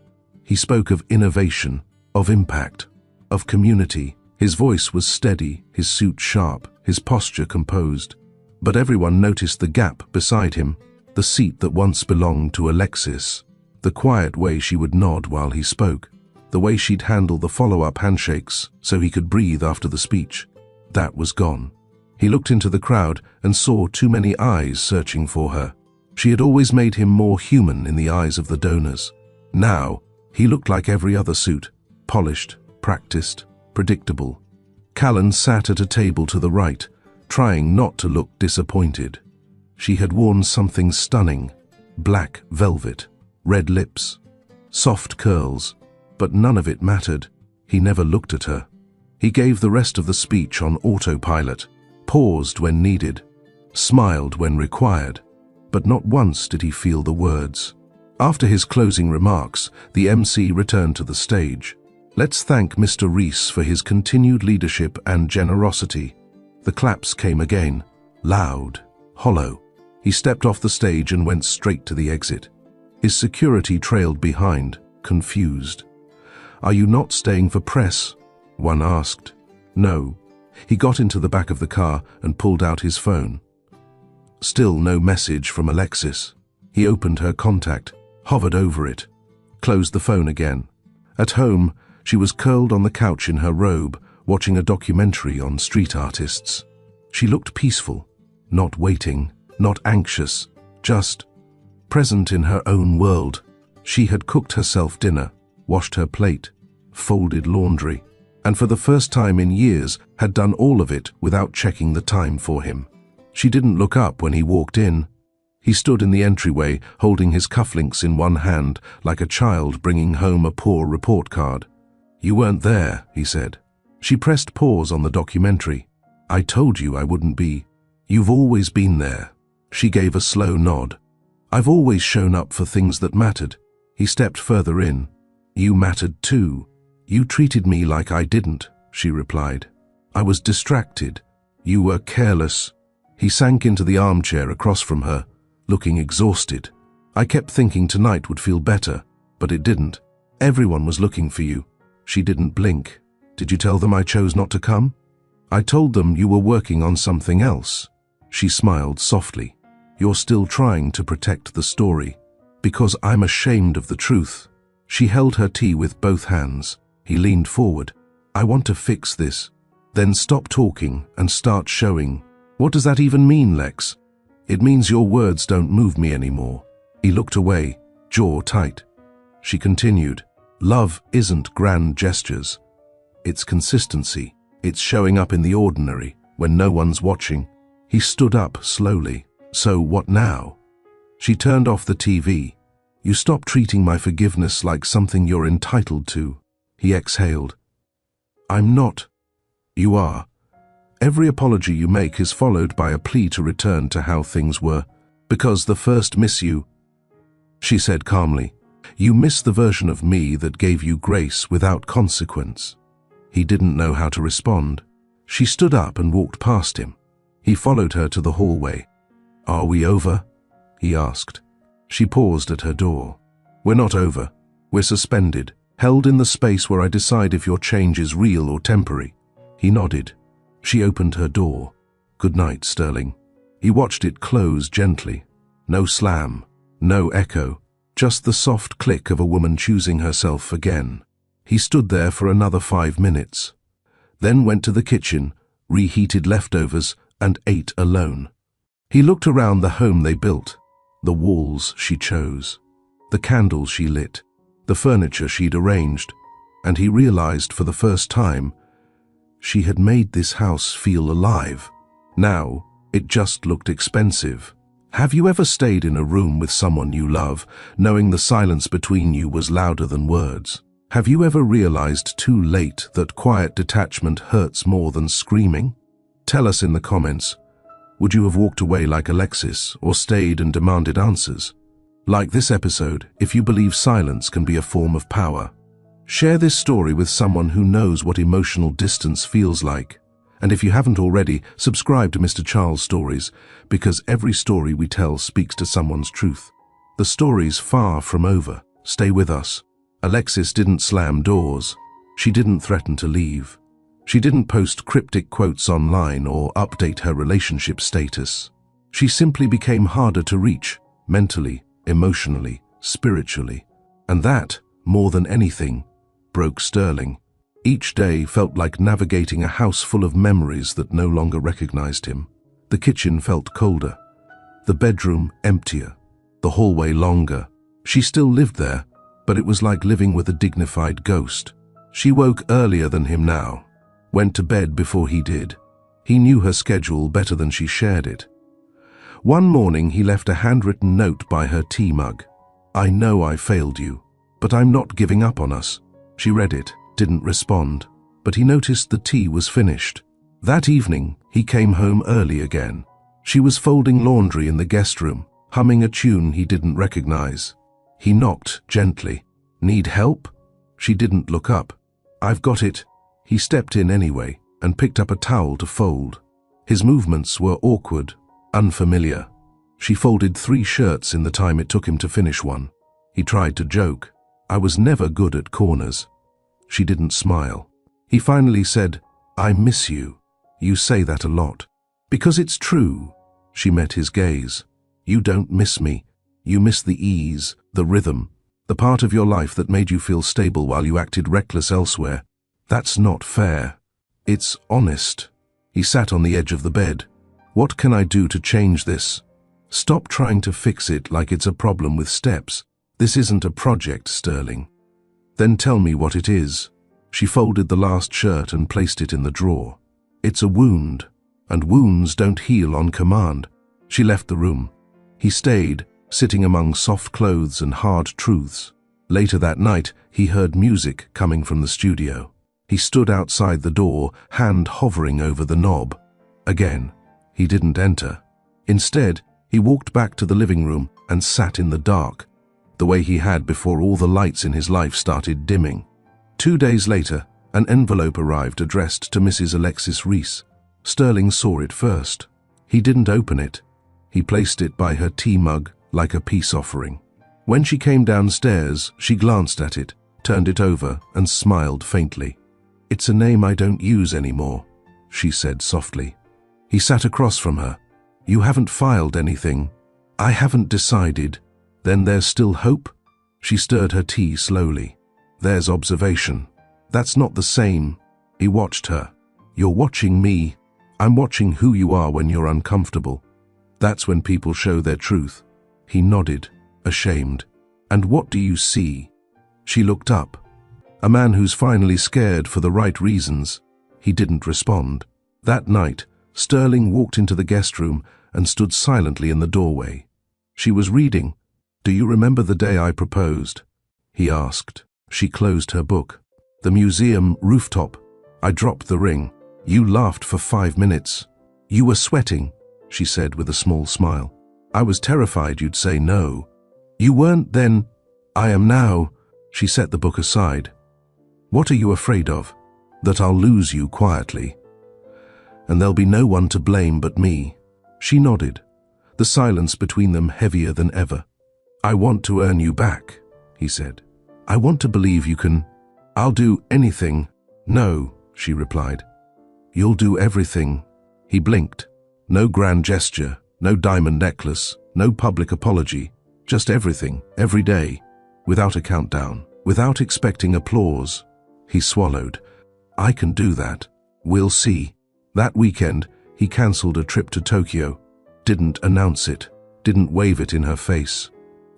He spoke of innovation, of impact, of community. His voice was steady, his suit sharp, his posture composed. But everyone noticed the gap beside him, the seat that once belonged to Alexis, the quiet way she would nod while he spoke, the way she'd handle the follow-up handshakes so he could breathe after the speech. That was gone. He looked into the crowd and saw too many eyes searching for her. She had always made him more human in the eyes of the donors. Now, he looked like every other suit, polished, practiced, predictable. Callan sat at a table to the right, trying not to look disappointed. She had worn something stunning, black velvet, red lips, soft curls, but none of it mattered. He never looked at her. He gave the rest of the speech on autopilot, paused when needed, smiled when required, but not once did he feel the words. After his closing remarks, the MC returned to the stage. "Let's thank Mr. Rees for his continued leadership and generosity." The claps came again, loud, hollow. He stepped off the stage and went straight to the exit. His security trailed behind, confused. "Are you not staying for press?" one asked. "No." He got into the back of the car and pulled out his phone. Still no message from Alexis. He opened her contact, hovered over it, closed the phone again. At home, she was curled on the couch in her robe, watching a documentary on street artists. She looked peaceful, not waiting, not anxious, just present in her own world. She had cooked herself dinner, washed her plate, folded laundry. and for the first time in years had done all of it without checking the time for him. She didn't look up when he walked in. He stood in the entryway, holding his cufflinks in one hand, like a child bringing home a poor report card. "You weren't there," he said. She pressed pause on the documentary. "I told you I wouldn't be. You've always been there." She gave a slow nod. "I've always shown up for things that mattered." He stepped further in. "You mattered too. You treated me like I didn't," she replied. "I was distracted. You were careless." He sank into the armchair across from her, looking exhausted. "I kept thinking tonight would feel better, but it didn't. Everyone was looking for you." She didn't blink. "Did you tell them I chose not to come?" "I told them you were working on something else." She smiled softly. "You're still trying to protect the story." "Because I'm ashamed of the truth." She held her tea with both hands. He leaned forward. "I want to fix this." "Then stop talking and start showing." "What does that even mean, Lex?" "It means your words don't move me anymore." He looked away, jaw tight. She continued, "Love isn't grand gestures. It's consistency. It's showing up in the ordinary, when no one's watching." He stood up slowly. "So what now?" She turned off the TV. "You stop treating my forgiveness like something you're entitled to." He exhaled. "I'm not." "You are. Every apology you make is followed by a plea to return to how things were. Because the first miss you," she said calmly. "You miss the version of me that gave you grace without consequence." He didn't know how to respond. She stood up and walked past him. He followed her to the hallway. "Are we over?" he asked. She paused at her door. "We're not over. We're suspended, held in the space where I decide if your change is real or temporary." He nodded. She opened her door. "Good night, Sterling." He watched it close gently. No slam, no echo, just the soft click of a woman choosing herself again. He stood there for another 5 minutes, then went to the kitchen, reheated leftovers, and ate alone. He looked around the home they built, the walls she chose, the candles she lit, the furniture she'd arranged, and he realized for the first time she had made this house feel alive. Now, it just looked expensive. Have you ever stayed in a room with someone you love, knowing the silence between you was louder than words? Have you ever realized too late that quiet detachment hurts more than screaming? Tell us in the comments. Would you have walked away like Alexis or stayed and demanded answers? Like this episode if you believe silence can be a form of power. Share this story with someone who knows what emotional distance feels like. And if you haven't already, subscribe to Mr. Charles Stories, because every story we tell speaks to someone's truth. The story's far from over. Stay with us. Alexis didn't slam doors. She didn't threaten to leave. She didn't post cryptic quotes online or update her relationship status. She simply became harder to reach, mentally, emotionally, spiritually. And that, more than anything, broke Sterling. Each day felt like navigating a house full of memories that no longer recognized him. The kitchen felt colder, the bedroom emptier, the hallway longer. She still lived there, but it was like living with a dignified ghost. She woke earlier than him now, went to bed before he did. He knew her schedule better than she shared it. One morning he left a handwritten note by her tea mug. "I know I failed you, but I'm not giving up on us." She read it, didn't respond, but he noticed the tea was finished. That evening, he came home early again. She was folding laundry in the guest room, humming a tune he didn't recognize. He knocked gently. "Need help?" She didn't look up. "I've got it." He stepped in anyway and picked up a towel to fold. His movements were awkward, unfamiliar. She folded 3 shirts in the time it took him to finish one. He tried to joke. "I was never good at corners." She didn't smile. He finally said, "I miss you. You say that a lot." "Because it's true." She met his gaze. "You don't miss me. You miss the ease, the rhythm, the part of your life that made you feel stable while you acted reckless elsewhere. That's not fair. It's honest." He sat on the edge of the bed. "What can I do to change this?" "Stop trying to fix it like it's a problem with steps. This isn't a project, Sterling." "Then tell me what it is." She folded the last shirt and placed it in the drawer. It's a wound, and wounds don't heal on command. She left the room. He stayed, sitting among soft clothes and hard truths. Later that night, he heard music coming from the studio. He stood outside the door, hand hovering over the knob. Again, he didn't enter. Instead, he walked back to the living room and sat in the dark, the way he had before all the lights in his life started dimming. 2 days later, an envelope arrived addressed to Mrs. Alexis Reese. Sterling saw it first. He didn't open it. He placed it by her tea mug like a peace offering. When she came downstairs, she glanced at it, turned it over, and smiled faintly. "It's a name I don't use anymore," she said softly. He sat across from her. "You haven't filed anything." "I haven't decided." "Then there's still hope?" She stirred her tea slowly. "There's observation." "That's not the same." He watched her. "You're watching me. I'm watching who you are when you're uncomfortable. That's when people show their truth." He nodded, ashamed. "And what do you see?" She looked up. A man who's finally scared for the right reasons. He didn't respond. That night, Sterling walked into the guest room and stood silently in the doorway. She was reading. "Do you remember the day I proposed?" he asked. She closed her book. "The museum rooftop. I dropped the ring. You laughed for 5 minutes. You were sweating," she said with a small smile. "I was terrified you'd say no." "You weren't then." "I am now." She set the book aside. "What are you afraid of?" "That I'll lose you quietly. And there'll be no one to blame but me." She nodded, the silence between them heavier than ever. "I want to earn you back," he said. "I want to believe you can." "I'll do anything." "No," she replied. "You'll do everything." He blinked. No grand gesture, no diamond necklace, no public apology, just everything, every day, without a countdown, without expecting applause. He swallowed. "I can do that. We'll see." That weekend, he cancelled a trip to Tokyo, didn't announce it, didn't wave it in her face.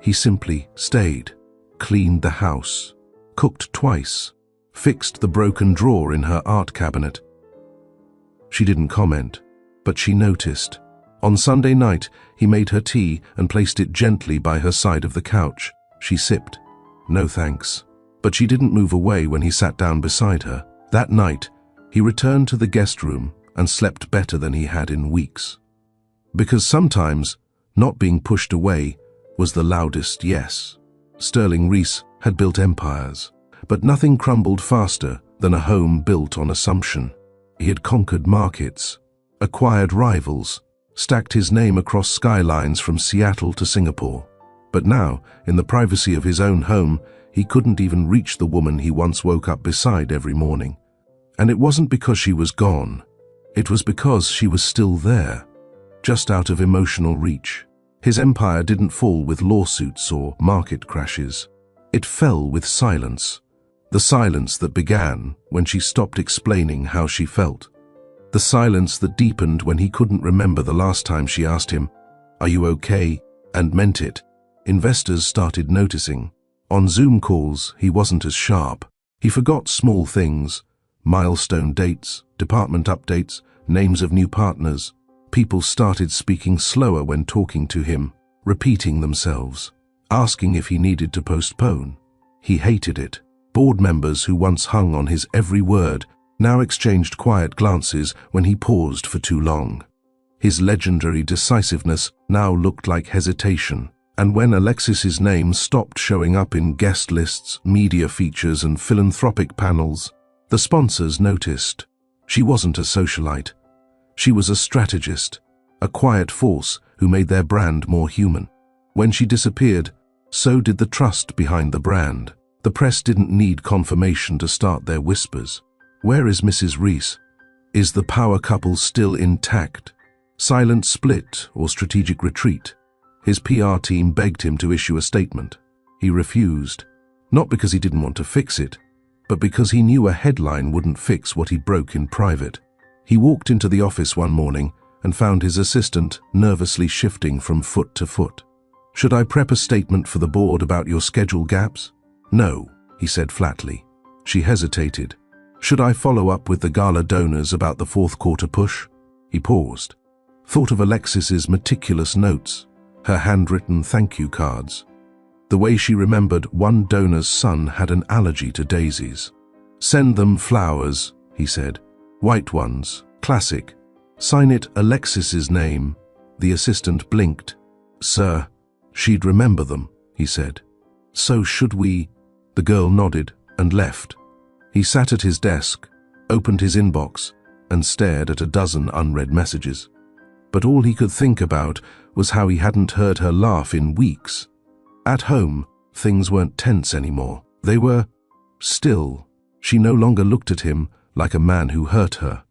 He simply stayed, cleaned the house, cooked twice, fixed the broken drawer in her art cabinet. She didn't comment, but she noticed. On Sunday night, he made her tea and placed it gently by her side of the couch. She sipped. "No thanks." But she didn't move away when he sat down beside her. That night, he returned to the guest room and slept better than he had in weeks. Because sometimes, not being pushed away was the loudest yes. Sterling Reese had built empires, but nothing crumbled faster than a home built on assumption. He had conquered markets, acquired rivals, stacked his name across skylines from Seattle to Singapore. But now, in the privacy of his own home, he couldn't even reach the woman he once woke up beside every morning. And it wasn't because she was gone. It was because she was still there, just out of emotional reach. His empire didn't fall with lawsuits or market crashes. It fell with silence. The silence that began when she stopped explaining how she felt. The silence that deepened when he couldn't remember the last time she asked him, "Are you okay?" and meant it. Investors started noticing. On Zoom calls, he wasn't as sharp. He forgot small things, milestone dates, department updates, names of new partners. People started speaking slower when talking to him, repeating themselves, asking if he needed to postpone. He hated it. Board members who once hung on his every word now exchanged quiet glances when he paused for too long. His legendary decisiveness now looked like hesitation. And when Alexis's name stopped showing up in guest lists, media features, and philanthropic panels, the sponsors noticed. She wasn't a socialite. She was a strategist, a quiet force who made their brand more human. When she disappeared, so did the trust behind the brand. The press didn't need confirmation to start their whispers. Where is Mrs. Reese? Is the power couple still intact? Silent split or strategic retreat? His PR team begged him to issue a statement. He refused, not because he didn't want to fix it, but because he knew a headline wouldn't fix what he broke in private. He walked into the office one morning and found his assistant nervously shifting from foot to foot. "Should I prep a statement for the board about your schedule gaps?" "No," he said flatly. She hesitated, Should I follow up with the gala donors about the fourth quarter push? He paused. Thought of Alexis's meticulous notes, her handwritten thank you cards. The way she remembered one donor's son had an allergy to daisies. Send them flowers, he said. White ones, classic. Sign it Alexis's name. The assistant blinked. Sir, she'd remember them, he said. So should we? The girl nodded and left. He sat at his desk, opened his inbox, and stared at a dozen unread messages. But all he could think about was how he hadn't heard her laugh in weeks. At home, things weren't tense anymore. They were still. She no longer looked at him like a man who hurt her.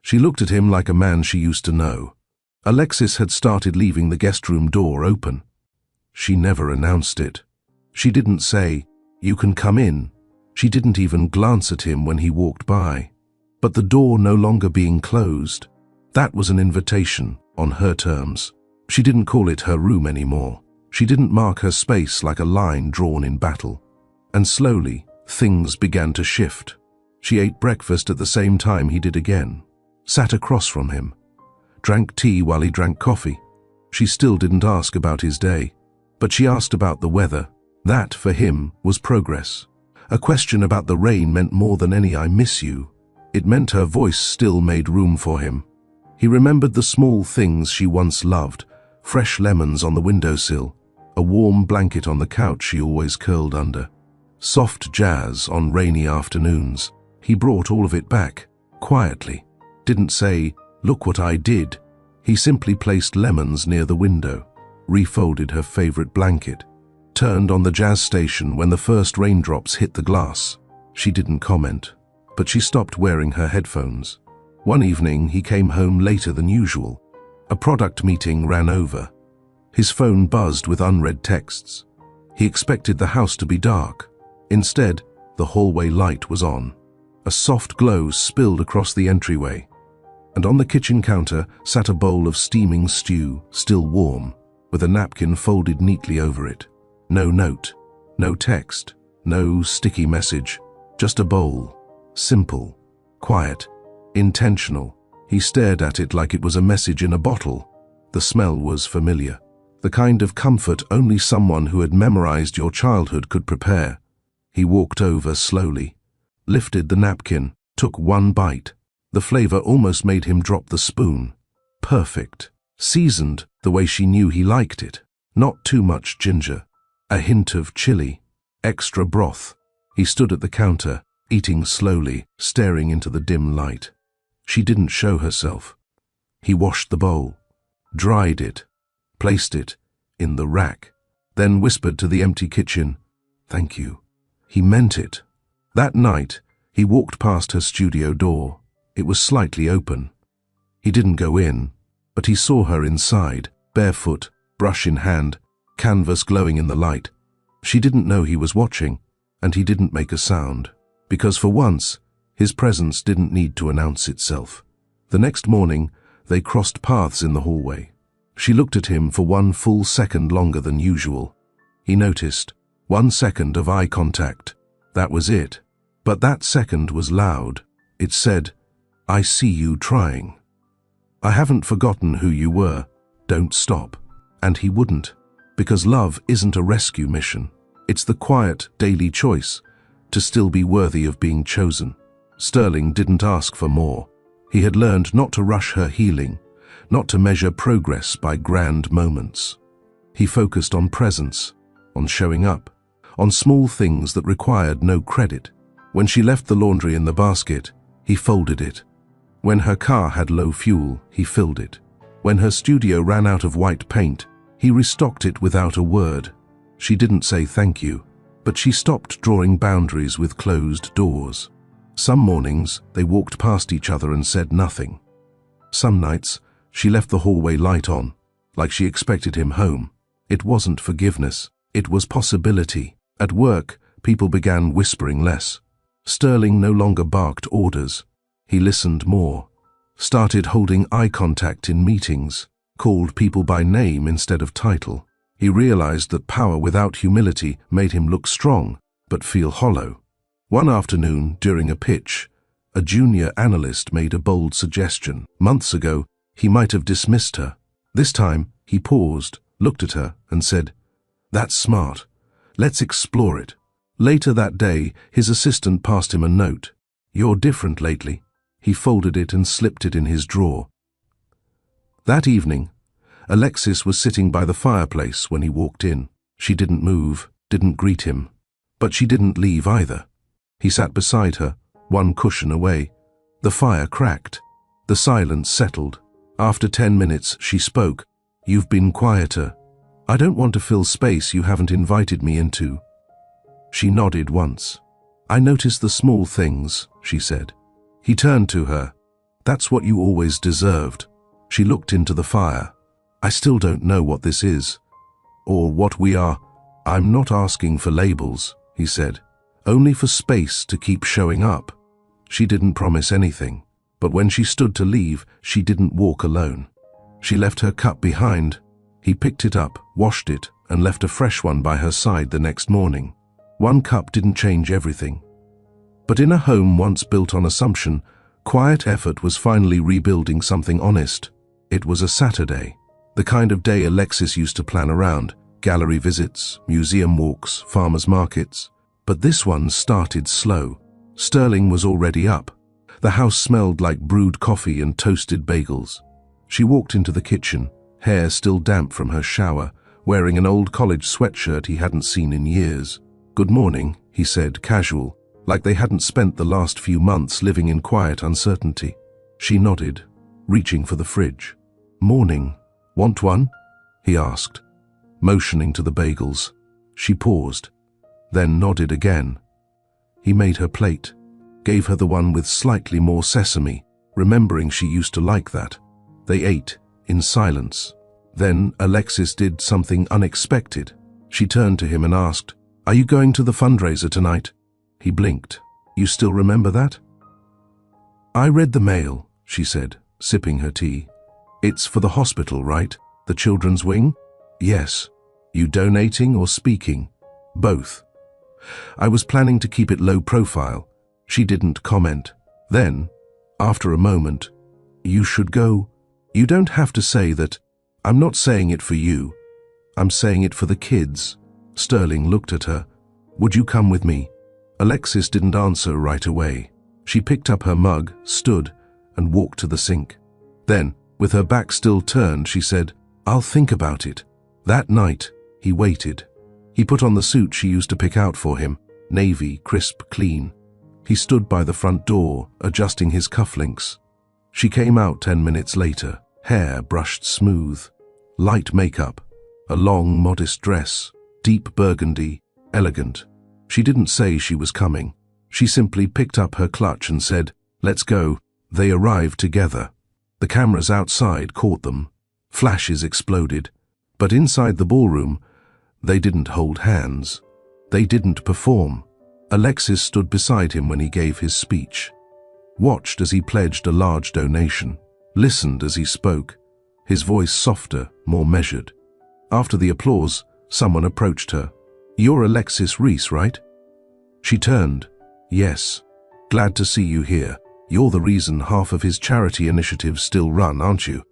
She looked at him like a man she used to know. Alexis had started leaving the guest room door open. She never announced it. She didn't say, "You can come in." She didn't even glance at him when he walked by. But the door no longer being closed, that was an invitation on her terms. She didn't call it her room anymore. She didn't mark her space like a line drawn in battle. And slowly, things began to shift. She ate breakfast at the same time he did again, sat across from him, drank tea while he drank coffee. She still didn't ask about his day, but she asked about the weather. That, for him, was progress. A question about the rain meant more than any "I miss you." It meant her voice still made room for him. He remembered the small things she once loved, fresh lemons on the windowsill, a warm blanket on the couch she always curled under, soft jazz on rainy afternoons. He brought all of it back, quietly. Didn't say, "Look what I did." He simply placed lemons near the window, refolded her favorite blanket, turned on the jazz station when the first raindrops hit the glass. She didn't comment, but she stopped wearing her headphones. One evening, he came home later than usual. A product meeting ran over. His phone buzzed with unread texts. He expected the house to be dark. Instead, the hallway light was on. A soft glow spilled across the entryway, and on the kitchen counter sat a bowl of steaming stew, still warm, with a napkin folded neatly over it. No note, no text, no sticky message, just a bowl. Simple, quiet, intentional. He stared at it like it was a message in a bottle. The smell was familiar, the kind of comfort only someone who had memorized your childhood could prepare. He walked over slowly, lifted the napkin, took one bite. The flavor almost made him drop the spoon. Perfect, seasoned the way she knew he liked it. Not too much ginger, a hint of chili, extra broth. He stood at the counter, eating slowly, staring into the dim light. She didn't show herself. He washed the bowl, dried it, placed it in the rack, then whispered to the empty kitchen, "Thank you." He meant it. That night, he walked past her studio door. It was slightly open. He didn't go in, but he saw her inside, barefoot, brush in hand, canvas glowing in the light. She didn't know he was watching, and he didn't make a sound, because for once, his presence didn't need to announce itself. The next morning, they crossed paths in the hallway. She looked at him for one full second longer than usual. He noticed 1 second of eye contact. That was it. But that second was loud. It said, "I see you trying. I haven't forgotten who you were. Don't stop." And he wouldn't, because love isn't a rescue mission. It's the quiet, daily choice to still be worthy of being chosen. Sterling didn't ask for more. He had learned not to rush her healing, not to measure progress by grand moments. He focused on presence, on showing up, on small things that required no credit. When she left the laundry in the basket, he folded it. When her car had low fuel, he filled it. When her studio ran out of white paint, he restocked it without a word. She didn't say thank you, but she stopped drawing boundaries with closed doors. Some mornings, they walked past each other and said nothing. Some nights, she left the hallway light on, like she expected him home. It wasn't forgiveness, it was possibility. At work, people began whispering less. Sterling no longer barked orders. He listened more, started holding eye contact in meetings, called people by name instead of title. He realized that power without humility made him look strong, but feel hollow. One afternoon, during a pitch, a junior analyst made a bold suggestion. Months ago, he might have dismissed her. This time, he paused, looked at her, and said, "That's smart. Let's explore it." Later that day, his assistant passed him a note. "You're different lately." He folded it and slipped it in his drawer. That evening, Alexis was sitting by the fireplace when he walked in. She didn't move, didn't greet him, but she didn't leave either. He sat beside her, one cushion away. The fire cracked. The silence settled. After 10 minutes, she spoke. "You've been quieter. I don't want to fill space you haven't invited me into." She nodded once. "I notice the small things," she said. He turned to her. "That's what you always deserved." She looked into the fire. "I still don't know what this is, or what we are." "I'm not asking for labels," he said. "Only for space to keep showing up." She didn't promise anything, but when she stood to leave, she didn't walk alone. She left her cup behind. He picked it up, washed it, and left a fresh one by her side the next morning. One cup didn't change everything. But in a home once built on assumption, quiet effort was finally rebuilding something honest. It was a Saturday, the kind of day Alexis used to plan around: gallery visits, museum walks, farmers' markets. But this one started slow. Sterling was already up. The house smelled like brewed coffee and toasted bagels. She walked into the kitchen, hair still damp from her shower, wearing an old college sweatshirt he hadn't seen in years. "Good morning," he said, casual, like they hadn't spent the last few months living in quiet uncertainty. She nodded, reaching for the fridge. "Morning. Want one?" he asked, motioning to the bagels. She paused, then nodded again. He made her plate, gave her the one with slightly more sesame, remembering she used to like that. They ate, in silence. Then Alexis did something unexpected. She turned to him and asked, "Are you going to the fundraiser tonight?" He blinked. "You still remember that?" "I read the mail," she said, sipping her tea. "It's for the hospital, right? The children's wing?" "Yes." "You donating or speaking?" "Both." "I was planning to keep it low profile." She didn't comment. Then, after a moment, "You should go." "You don't have to say that. I'm not saying it for you. I'm saying it for the kids." Sterling looked at her. "Would you come with me?" Alexis didn't answer right away. She picked up her mug, stood, and walked to the sink. Then, with her back still turned, she said, "I'll think about it." That night, he waited. He put on the suit she used to pick out for him, navy, crisp, clean. He stood by the front door, adjusting his cufflinks. She came out 10 minutes later, hair brushed smooth, light makeup, a long, modest dress, deep burgundy, elegant. She didn't say she was coming. She simply picked up her clutch and said, "Let's go." They arrived together. The cameras outside caught them. Flashes exploded. But inside the ballroom, they didn't hold hands. They didn't perform. Alexis stood beside him when he gave his speech, watched as he pledged a large donation, listened as he spoke, his voice softer, more measured. After the applause, someone approached her. "You're Alexis Reese, right?" She turned. "Yes. Glad to see you here. You're the reason half of his charity initiatives still run, aren't you?"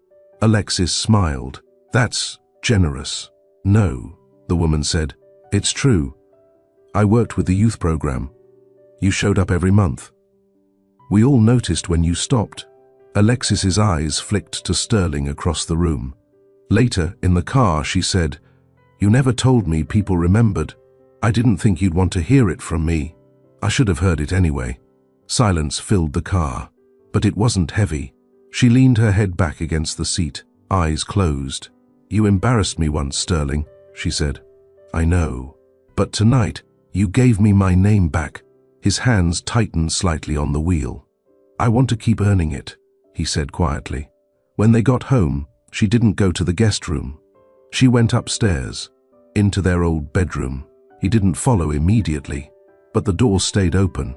Alexis smiled. "That's generous." "No," the woman said. "It's true. I worked with the youth program. You showed up every month. We all noticed when you stopped." Alexis's eyes flicked to Sterling across the room. Later, in the car, she said, "You never told me people remembered. I didn't think you'd want to hear it from me. I should have heard it anyway." Silence filled the car, but it wasn't heavy. She leaned her head back against the seat, eyes closed. "You embarrassed me once, Sterling," she said. "I know. But tonight, you gave me my name back." His hands tightened slightly on the wheel. "I want to keep earning it," he said quietly. When they got home, she didn't go to the guest room. She went upstairs, into their old bedroom. He didn't follow immediately, but the door stayed open,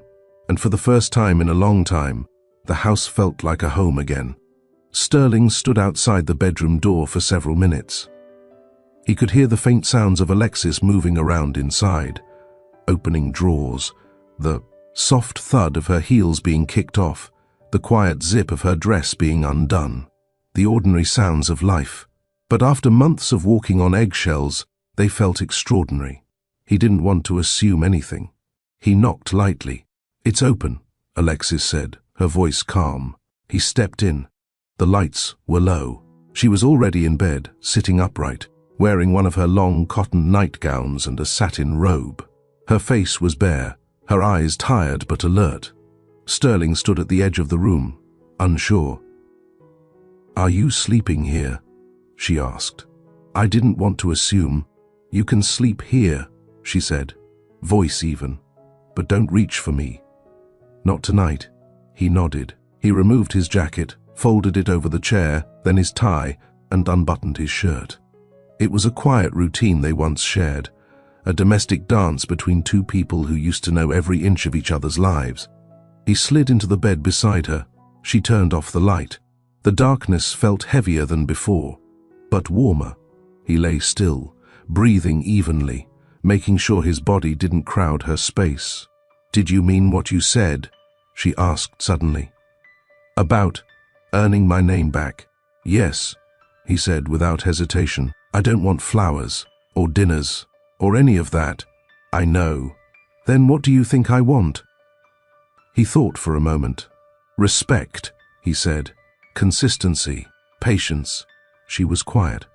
and for the first time in a long time, the house felt like a home again. Sterling stood outside the bedroom door for several minutes. He could hear the faint sounds of Alexis moving around inside, opening drawers, the soft thud of her heels being kicked off, the quiet zip of her dress being undone. The ordinary sounds of life. But after months of walking on eggshells, they felt extraordinary. He didn't want to assume anything. He knocked lightly. "It's open," Alexis said, her voice calm. He stepped in. The lights were low. She was already in bed, sitting upright, wearing one of her long cotton nightgowns and a satin robe. Her face was bare, her eyes tired but alert. Sterling stood at the edge of the room, unsure. "Are you sleeping here?" she asked. "I didn't want to assume. You can sleep here," she said, voice even. "But don't reach for me." "Not tonight." He nodded. He removed his jacket, folded it over the chair, then his tie, and unbuttoned his shirt. It was a quiet routine they once shared, a domestic dance between two people who used to know every inch of each other's lives. He slid into the bed beside her. She turned off the light. The darkness felt heavier than before, but warmer. He lay still, breathing evenly, making sure his body didn't crowd her space. "Did you mean what you said?" she asked suddenly. "About earning my name back?" "Yes," he said without hesitation. "I don't want flowers, or dinners, or any of that." "I know." "Then what do you think I want?" He thought for a moment. "Respect," he said. "Consistency, patience." She was quiet.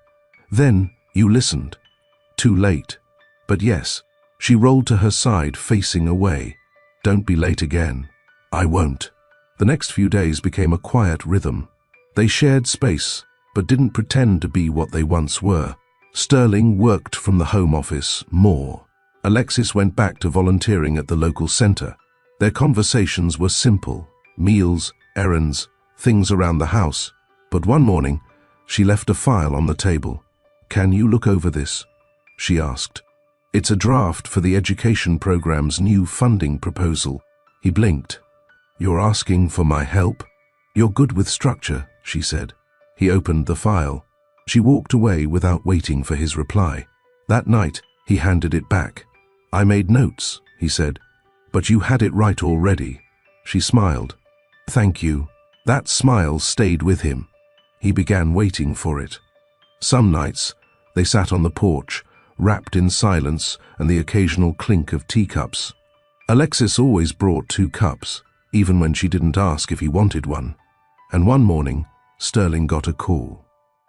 "Then you listened." "Too late." "But yes." She rolled to her side, facing away. "Don't be late again." "I won't." The next few days became a quiet rhythm. They shared space, but didn't pretend to be what they once were. Sterling worked from the home office more. Alexis went back to volunteering at the local center. Their conversations were simple: meals, errands, things around the house. But one morning, she left a file on the table. "Can you look over this?" she asked. "It's a draft for the education program's new funding proposal." He blinked. "You're asking for my help?" "You're good with structure," she said. He opened the file. She walked away without waiting for his reply. That night, he handed it back. "I made notes," he said. "But you had it right already." She smiled. "Thank you." That smile stayed with him. He began waiting for it. Some nights, they sat on the porch, wrapped in silence and the occasional clink of teacups. Alexis always brought 2 cups, even when she didn't ask if he wanted one. And one morning, Sterling got a call.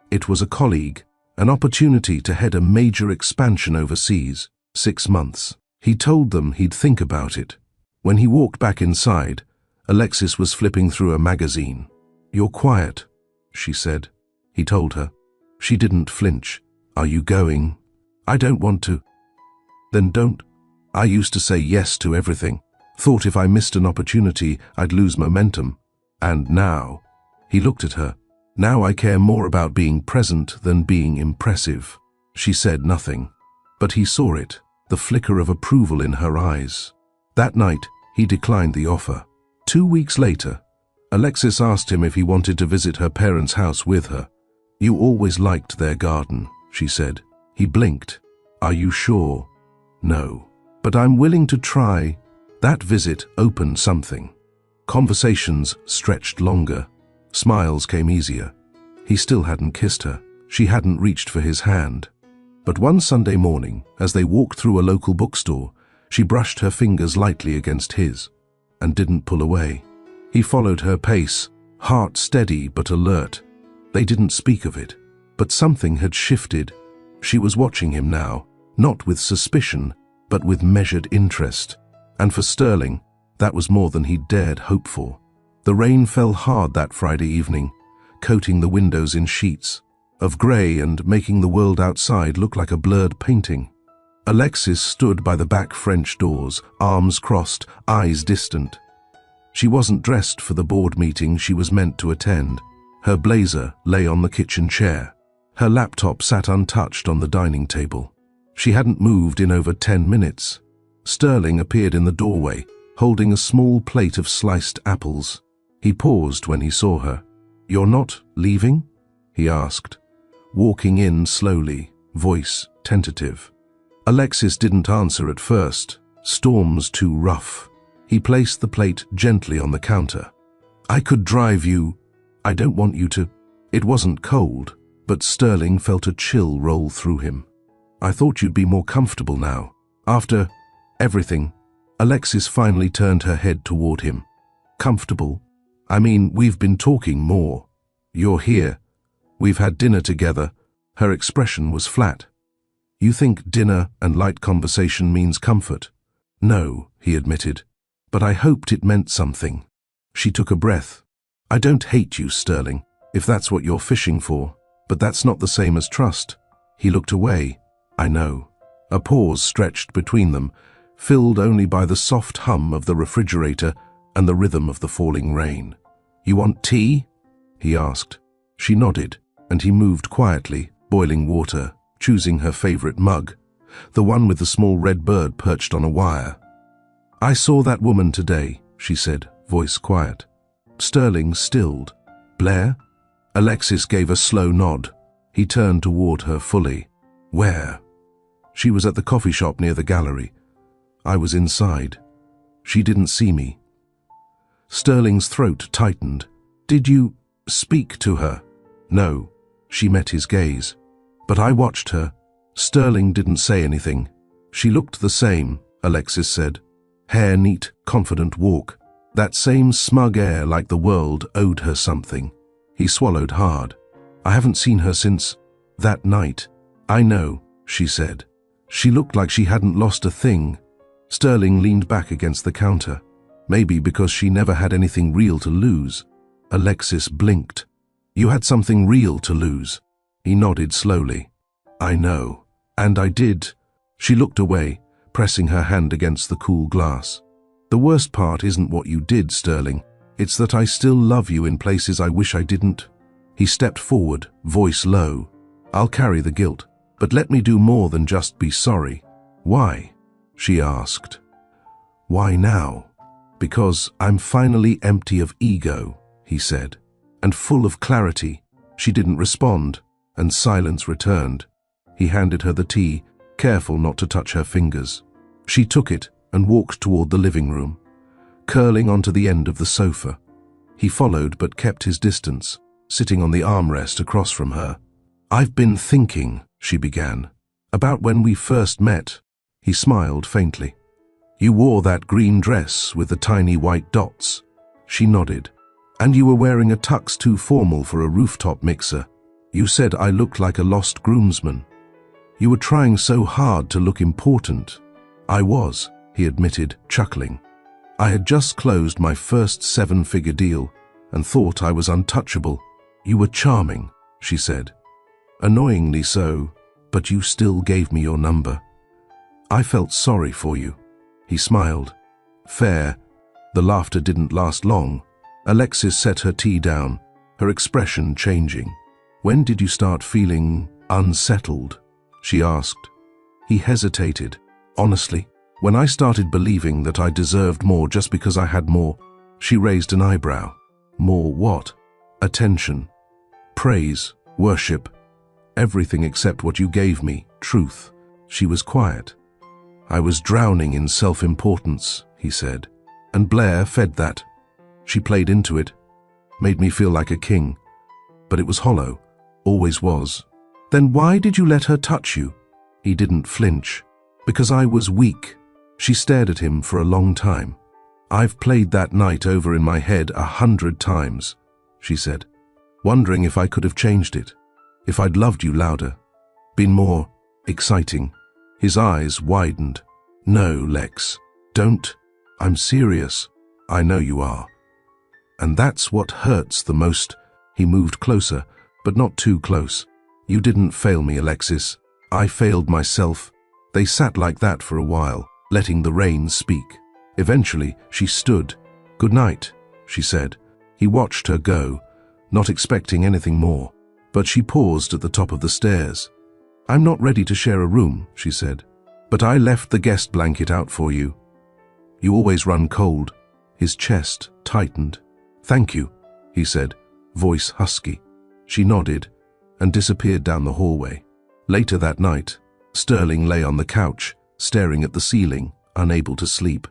It was a colleague, an opportunity to head a major expansion overseas, 6 months. He told them he'd think about it. When he walked back inside, Alexis was flipping through a magazine. "You're quiet," she said. He told her. She didn't flinch. "Are you going?" "I don't want to." "Then don't." "I used to say yes to everything. Thought if I missed an opportunity, I'd lose momentum. And now," he looked at her, "now I care more about being present than being impressive." She said nothing, but he saw it, the flicker of approval in her eyes. That night, he declined the offer. 2 weeks later, Alexis asked him if he wanted to visit her parents' house with her. "You always liked their garden," she said. He blinked. "Are you sure?" "No. But I'm willing to try." That visit opened something. Conversations stretched longer. Smiles came easier. He still hadn't kissed her. She hadn't reached for his hand. But one Sunday morning, as they walked through a local bookstore, she brushed her fingers lightly against his and didn't pull away. He followed her pace, heart steady but alert. They didn't speak of it, but something had shifted. She was watching him now, not with suspicion, but with measured interest. And for Sterling, that was more than he'd dared hope for. The rain fell hard that Friday evening, coating the windows in sheets of grey and making the world outside look like a blurred painting. Alexis stood by the back French doors, arms crossed, eyes distant. She wasn't dressed for the board meeting she was meant to attend. Her blazer lay on the kitchen chair. Her laptop sat untouched on the dining table. She hadn't moved in over 10 minutes. Sterling appeared in the doorway, holding a small plate of sliced apples. He paused when he saw her. "You're not leaving?" he asked, walking in slowly, voice tentative. Alexis didn't answer at first. Storm's too rough. He placed the plate gently on the counter. I could drive you. I don't want you to. It wasn't cold, but Sterling felt a chill roll through him. I thought you'd be more comfortable now. After everything. Alexis finally turned her head toward him. Comfortable? I mean, we've been talking more. You're here. We've had dinner together. Her expression was flat. You think dinner and light conversation means comfort? No, he admitted. But I hoped it meant something. She took a breath. I don't hate you, Sterling, if that's what you're fishing for, but that's not the same as trust. He looked away. I know. A pause stretched between them, filled only by the soft hum of the refrigerator and the rhythm of the falling rain. You want tea? He asked. She nodded, and he moved quietly, boiling water, choosing her favorite mug, the one with the small red bird perched on a wire. I saw that woman today, she said, voice quiet. Sterling stilled. Blair? Alexis gave a slow nod. He turned toward her fully. Where? She was at the coffee shop near the gallery. I was inside. She didn't see me. Sterling's throat tightened. Did you speak to her? No. She met his gaze. But I watched her. Sterling didn't say anything. She looked the same, Alexis said. Hair neat, confident walk. That same smug air like the world owed her something. He swallowed hard. I haven't seen her since that night. I know, she said. She looked like she hadn't lost a thing. Sterling leaned back against the counter. Maybe because she never had anything real to lose. Alexis blinked. You had something real to lose. He nodded slowly. I know. And I did. She looked away, pressing her hand against the cool glass. The worst part isn't what you did, Sterling. It's that I still love you in places I wish I didn't. He stepped forward, voice low. I'll carry the guilt, but let me do more than just be sorry. Why? She asked. Why now? Because I'm finally empty of ego, he said, and full of clarity. She didn't respond, and silence returned. He handed her the tea, careful not to touch her fingers. She took it and walked toward the living room, curling onto the end of the sofa. He followed but kept his distance, sitting on the armrest across from her. I've been thinking, she began, about when we first met. He smiled faintly. You wore that green dress with the tiny white dots. She nodded. And you were wearing a tux too formal for a rooftop mixer. You said I looked like a lost groomsman. You were trying so hard to look important. I was, he admitted, chuckling. I had just closed my first 7-figure deal and thought I was untouchable. You were charming, she said. Annoyingly so, but you still gave me your number. I felt sorry for you. He smiled. Fair. The laughter didn't last long. Alexis set her tea down, her expression changing. When did you start feeling unsettled? She asked. He hesitated. Honestly, when I started believing that I deserved more just because I had more. She raised an eyebrow. More what? Attention. Praise. Worship. Everything except what you gave me, truth. She was quiet. I was drowning in self-importance, he said. And Blair fed that. She played into it, made me feel like a king. But it was hollow, always was. Then why did you let her touch you? He didn't flinch. Because I was weak. She stared at him for a long time. I've played that night over in my head 100 times, she said, wondering if I could have changed it, if I'd loved you louder, been more exciting. His eyes widened. No, Lex, don't. I'm serious. I know you are. And that's what hurts the most. He moved closer, but not too close. You didn't fail me, Alexis. I failed myself. They sat like that for a while, letting the rain speak. Eventually, she stood. Good night, she said. He watched her go, not expecting anything more. But she paused at the top of the stairs. I'm not ready to share a room, she said. But I left the guest blanket out for you. You always run cold. His chest tightened. Thank you, he said, voice husky. She nodded and disappeared down the hallway. Later that night, Sterling lay on the couch, staring at the ceiling, unable to sleep.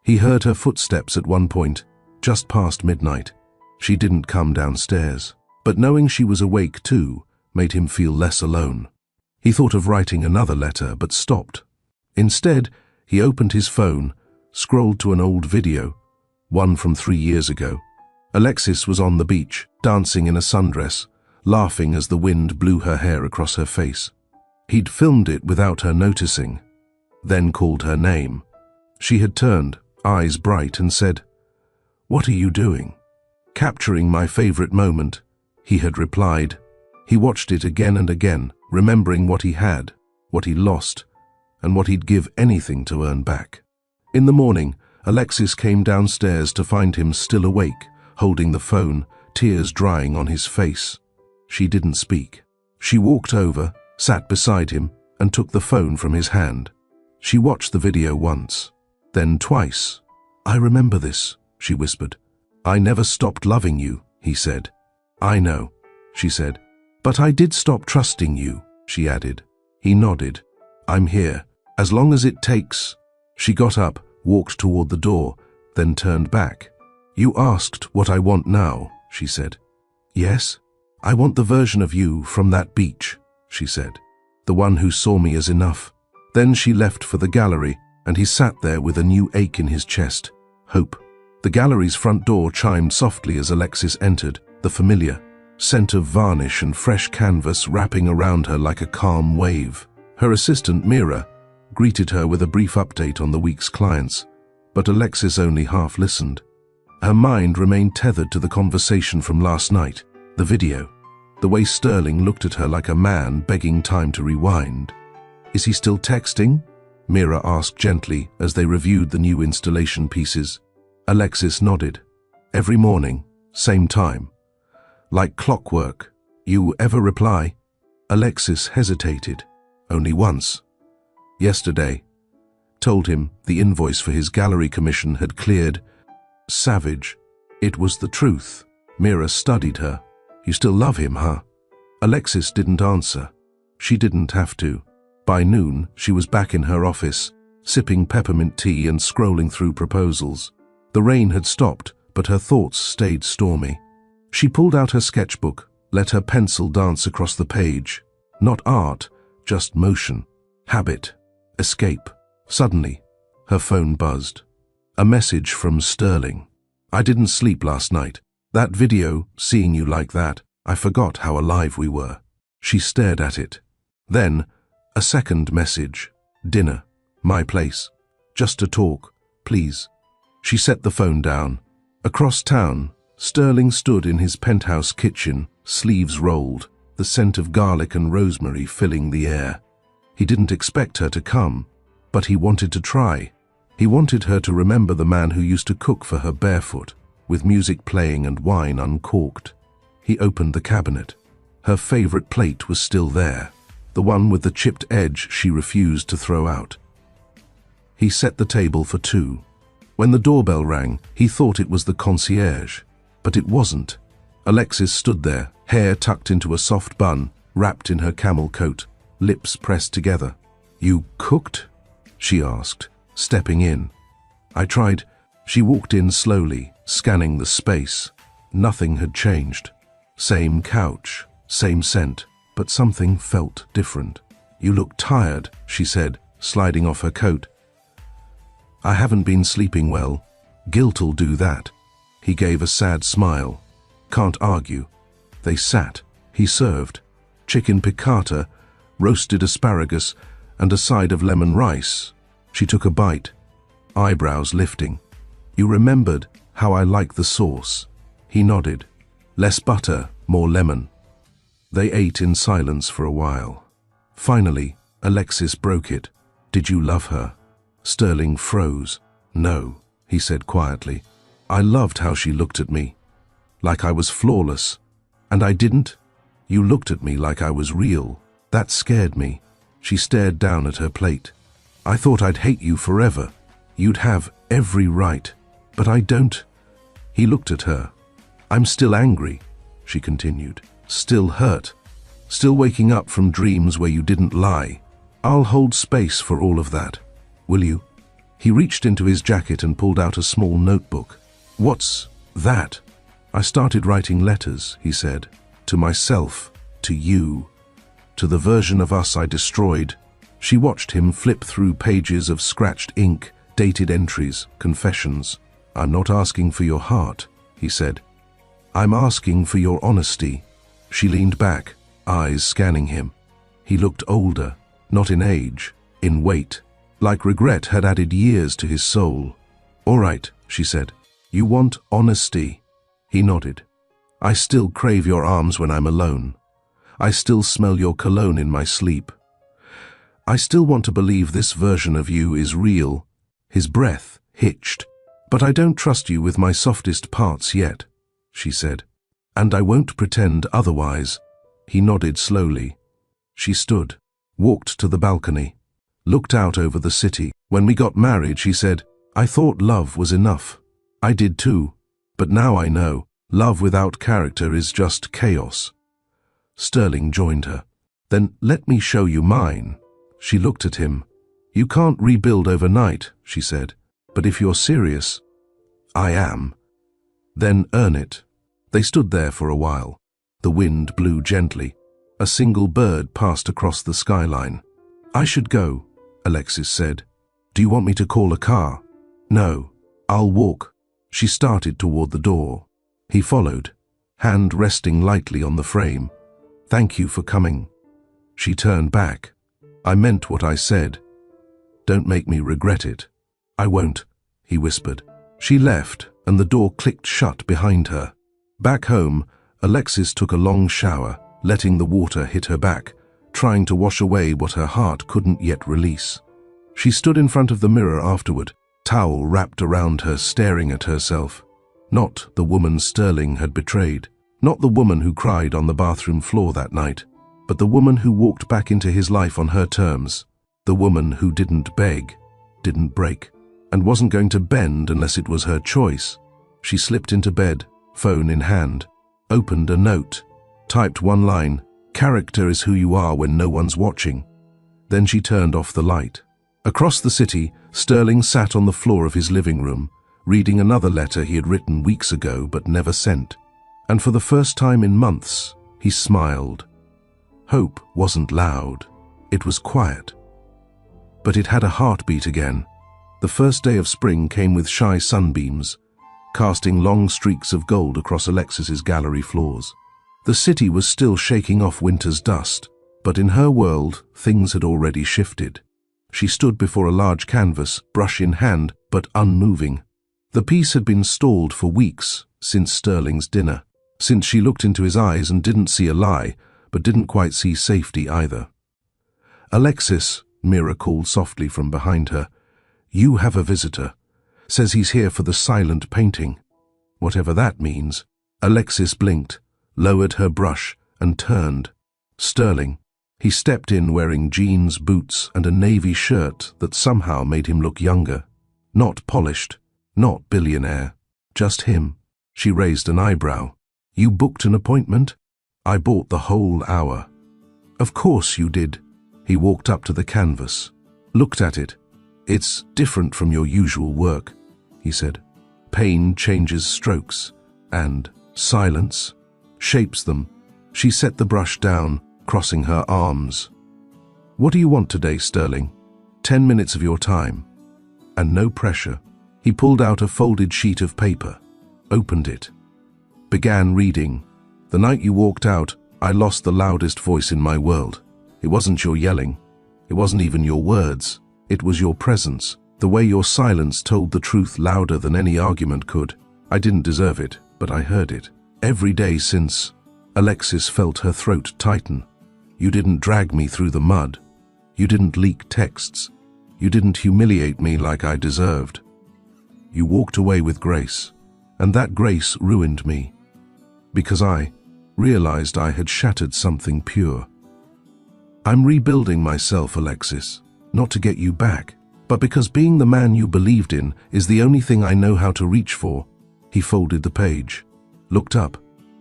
He heard her footsteps at one point, just past midnight. She didn't come downstairs, but knowing she was awake too made him feel less alone. He thought of writing another letter, but stopped. Instead, he opened his phone, scrolled to an old video, one from 3 years ago. Alexis was on the beach, dancing in a sundress, laughing as the wind blew her hair across her face. He'd filmed it without her noticing, then called her name. She had turned, eyes bright, and said, "What are you doing?" "Capturing my favorite moment," he had replied. He watched it again and again, remembering what he had, what he lost, and what he'd give anything to earn back. In the morning, Alexis came downstairs to find him still awake, holding the phone, tears drying on his face. She didn't speak. She walked over, sat beside him, and took the phone from his hand. She watched the video once, then twice. "I remember this," she whispered. "I never stopped loving you," he said. "I know," she said. "But I did stop trusting you," she added. He nodded. "I'm here, as long as it takes." She got up, walked toward the door, then turned back. "You asked what I want now," she said. "Yes, I want the version of you from that beach," she said. "The one who saw me as enough." Then she left for the gallery, and he sat there with a new ache in his chest. Hope. The gallery's front door chimed softly as Alexis entered, the familiar scent of varnish and fresh canvas wrapping around her like a calm wave. Her assistant, Mira, greeted her with a brief update on the week's clients, but Alexis only half listened. Her mind remained tethered to the conversation from last night, the video, the way Sterling looked at her like a man begging time to rewind. "Is he still texting?" Mira asked gently as they reviewed the new installation pieces. Alexis nodded. "Every morning, same time. Like clockwork. You ever reply?" Alexis hesitated. "Only once. Yesterday." Told him the invoice for his gallery commission had cleared. Savage. It was the truth. Mira studied her. "You still love him, huh?" Alexis didn't answer. She didn't have to. By noon, she was back in her office, sipping peppermint tea and scrolling through proposals. The rain had stopped, but her thoughts stayed stormy. She pulled out her sketchbook, let her pencil dance across the page. Not art, just motion, habit, escape. Suddenly, her phone buzzed. A message from Sterling. "I didn't sleep last night. That video, seeing you like that, I forgot how alive we were." She stared at it. Then, a second message. "Dinner. My place. Just to talk, please." She set the phone down. Across town, Sterling stood in his penthouse kitchen, sleeves rolled, the scent of garlic and rosemary filling the air. He didn't expect her to come, but he wanted to try. He wanted her to remember the man who used to cook for her barefoot, with music playing and wine uncorked. He opened the cabinet. Her favorite plate was still there, the one with the chipped edge she refused to throw out. He set the table for two. When the doorbell rang, he thought it was the concierge, but it wasn't. Alexis stood there, hair tucked into a soft bun, wrapped in her camel coat, lips pressed together. "You cooked?" she asked, stepping in. "I tried." She walked in slowly, scanning the space. Nothing had changed. Same couch, same scent, but something felt different. "You look tired," she said, sliding off her coat. "I haven't been sleeping well. Guilt'll do that." He gave a sad smile. "Can't argue." They sat. He served. Chicken piccata, roasted asparagus, and a side of lemon rice. She took a bite, eyebrows lifting. "You remembered how I like the sauce." He nodded. "Less butter, more lemon." They ate in silence for a while. Finally, Alexis broke it. "Did you love her?" Sterling froze. "No," he said quietly. "I loved how she looked at me, like I was flawless. And I didn't. You looked at me like I was real. That scared me." She stared down at her plate. "I thought I'd hate you forever. You'd have every right. But I don't." He looked at her. "I'm still angry," she continued. "Still hurt. Still waking up from dreams where you didn't lie. I'll hold space for all of that. Will you?" He reached into his jacket and pulled out a small notebook. "What's that?" "I started writing letters," he said. "To myself, to you, to the version of us I destroyed." She watched him flip through pages of scratched ink, dated entries, confessions. "I'm not asking for your heart," he said. "I'm asking for your honesty." She leaned back, eyes scanning him. He looked older, not in age, in weight, like regret had added years to his soul. "All right," she said. "You want honesty." He nodded. "I still crave your arms when I'm alone. I still smell your cologne in my sleep. I still want to believe this version of you is real." His breath hitched. "But I don't trust you with my softest parts yet," she said. "And I won't pretend otherwise." He nodded slowly. She stood, walked to the balcony, looked out over the city. "When we got married," she said, "I thought love was enough. I did too. But now I know, love without character is just chaos." Sterling joined her. "Then let me show you mine." She looked at him. "You can't rebuild overnight," she said. "But if you're serious—" "I am." "Then earn it." They stood there for a while. The wind blew gently. A single bird passed across the skyline. "I should go," Alexis said. "Do you want me to call a car?" "No, I'll walk." She started toward the door. He followed, hand resting lightly on the frame. "Thank you for coming." She turned back. "I meant what I said. Don't make me regret it." "I won't," he whispered. She left, and the door clicked shut behind her. Back home, Alexis took a long shower, letting the water hit her back, trying to wash away what her heart couldn't yet release. She stood in front of the mirror afterward, towel wrapped around her, staring at herself. Not the woman Sterling had betrayed, not the woman who cried on the bathroom floor that night, but the woman who walked back into his life on her terms, the woman who didn't beg, didn't break, and wasn't going to bend unless it was her choice. She slipped into bed, phone in hand, opened a note, typed one line, "Character is who you are when no one's watching." Then she turned off the light. Across the city, Sterling sat on the floor of his living room, reading another letter he had written weeks ago but never sent. And for the first time in months, he smiled. Hope wasn't loud. It was quiet. But it had a heartbeat again. The first day of spring came with shy sunbeams, casting long streaks of gold across Alexis's gallery floors. The city was still shaking off winter's dust, but in her world, things had already shifted. She stood before a large canvas, brush in hand, but unmoving. The piece had been stalled for weeks, since Sterling's dinner, since she looked into his eyes and didn't see a lie, but didn't quite see safety either. "Alexis," Mira called softly from behind her, "you have a visitor. Says he's here for the silent painting." Whatever that means. Alexis blinked, lowered her brush, and turned. Sterling. He stepped in wearing jeans, boots, and a navy shirt that somehow made him look younger. Not polished, not billionaire, just him. She raised an eyebrow. "You booked an appointment?" "I bought the whole hour." "Of course you did." He walked up to the canvas, looked at it. "It's different from your usual work," he said. "Pain changes strokes, and silence shapes them." She set the brush down, crossing her arms. "What do you want today, Sterling?" 10 minutes of your time. And no pressure. He pulled out a folded sheet of paper, opened it, began reading. "The night you walked out, I lost the loudest voice in my world. It wasn't your yelling. It wasn't even your words. It was your presence. The way your silence told the truth louder than any argument could. I didn't deserve it, but I heard it. Every day since." Alexis felt her throat tighten. "You didn't drag me through the mud. You didn't leak texts. You didn't humiliate me like I deserved. You walked away with grace, and that grace ruined me. Because I realized I had shattered something pure. I'm rebuilding myself, Alexis, not to get you back, but because being the man you believed in is the only thing I know how to reach for." He folded the page, looked up.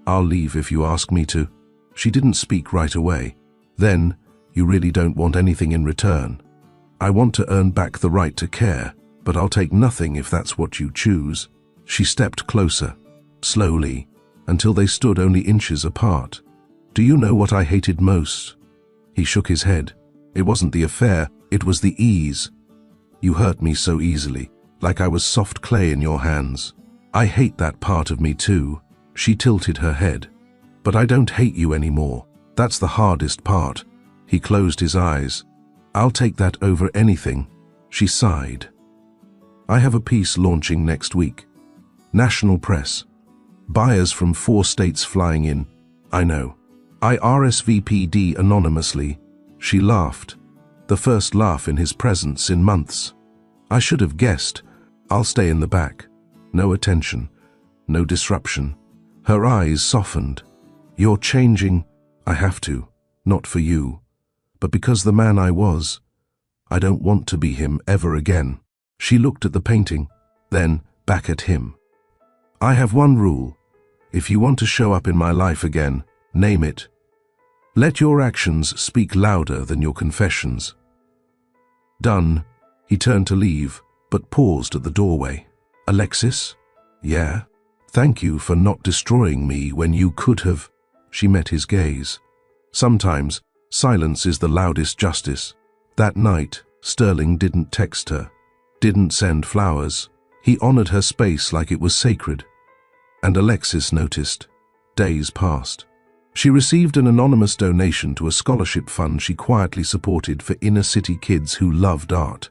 "I'll leave if you ask me to." She didn't speak right away. "Then, you really don't want anything in return?" "I want to earn back the right to care, but I'll take nothing if that's what you choose. She stepped closer, slowly, until they stood only inches apart. Do you know what I hated most? He shook his head. It wasn't the affair, it was the ease. You hurt me so easily, like I was soft clay in your hands. I hate that part of me too. She tilted her head. But I don't hate you anymore. That's the hardest part. He closed his eyes. I'll take that over anything. She sighed. I have a piece launching next week. National press. Buyers from 4 states flying in. I know. I RSVP'd anonymously. She laughed. The first laugh in his presence in months. I should have guessed. I'll stay in the back. No attention. No disruption. Her eyes softened. You're changing. I have to. Not for you. But because the man I was, I don't want to be him ever again. She looked at the painting, then back at him. I have one rule. If you want to show up in my life again, name it. Let your actions speak louder than your confessions. Done. He turned to leave, but paused at the doorway. Alexis? Yeah? Thank you for not destroying me when you could have. She met his gaze. Sometimes, silence is the loudest justice. That night, Sterling didn't text her, didn't send flowers. He honored her space like it was sacred. And Alexis noticed. Days passed. She received an anonymous donation to a scholarship fund she quietly supported for inner-city kids who loved art.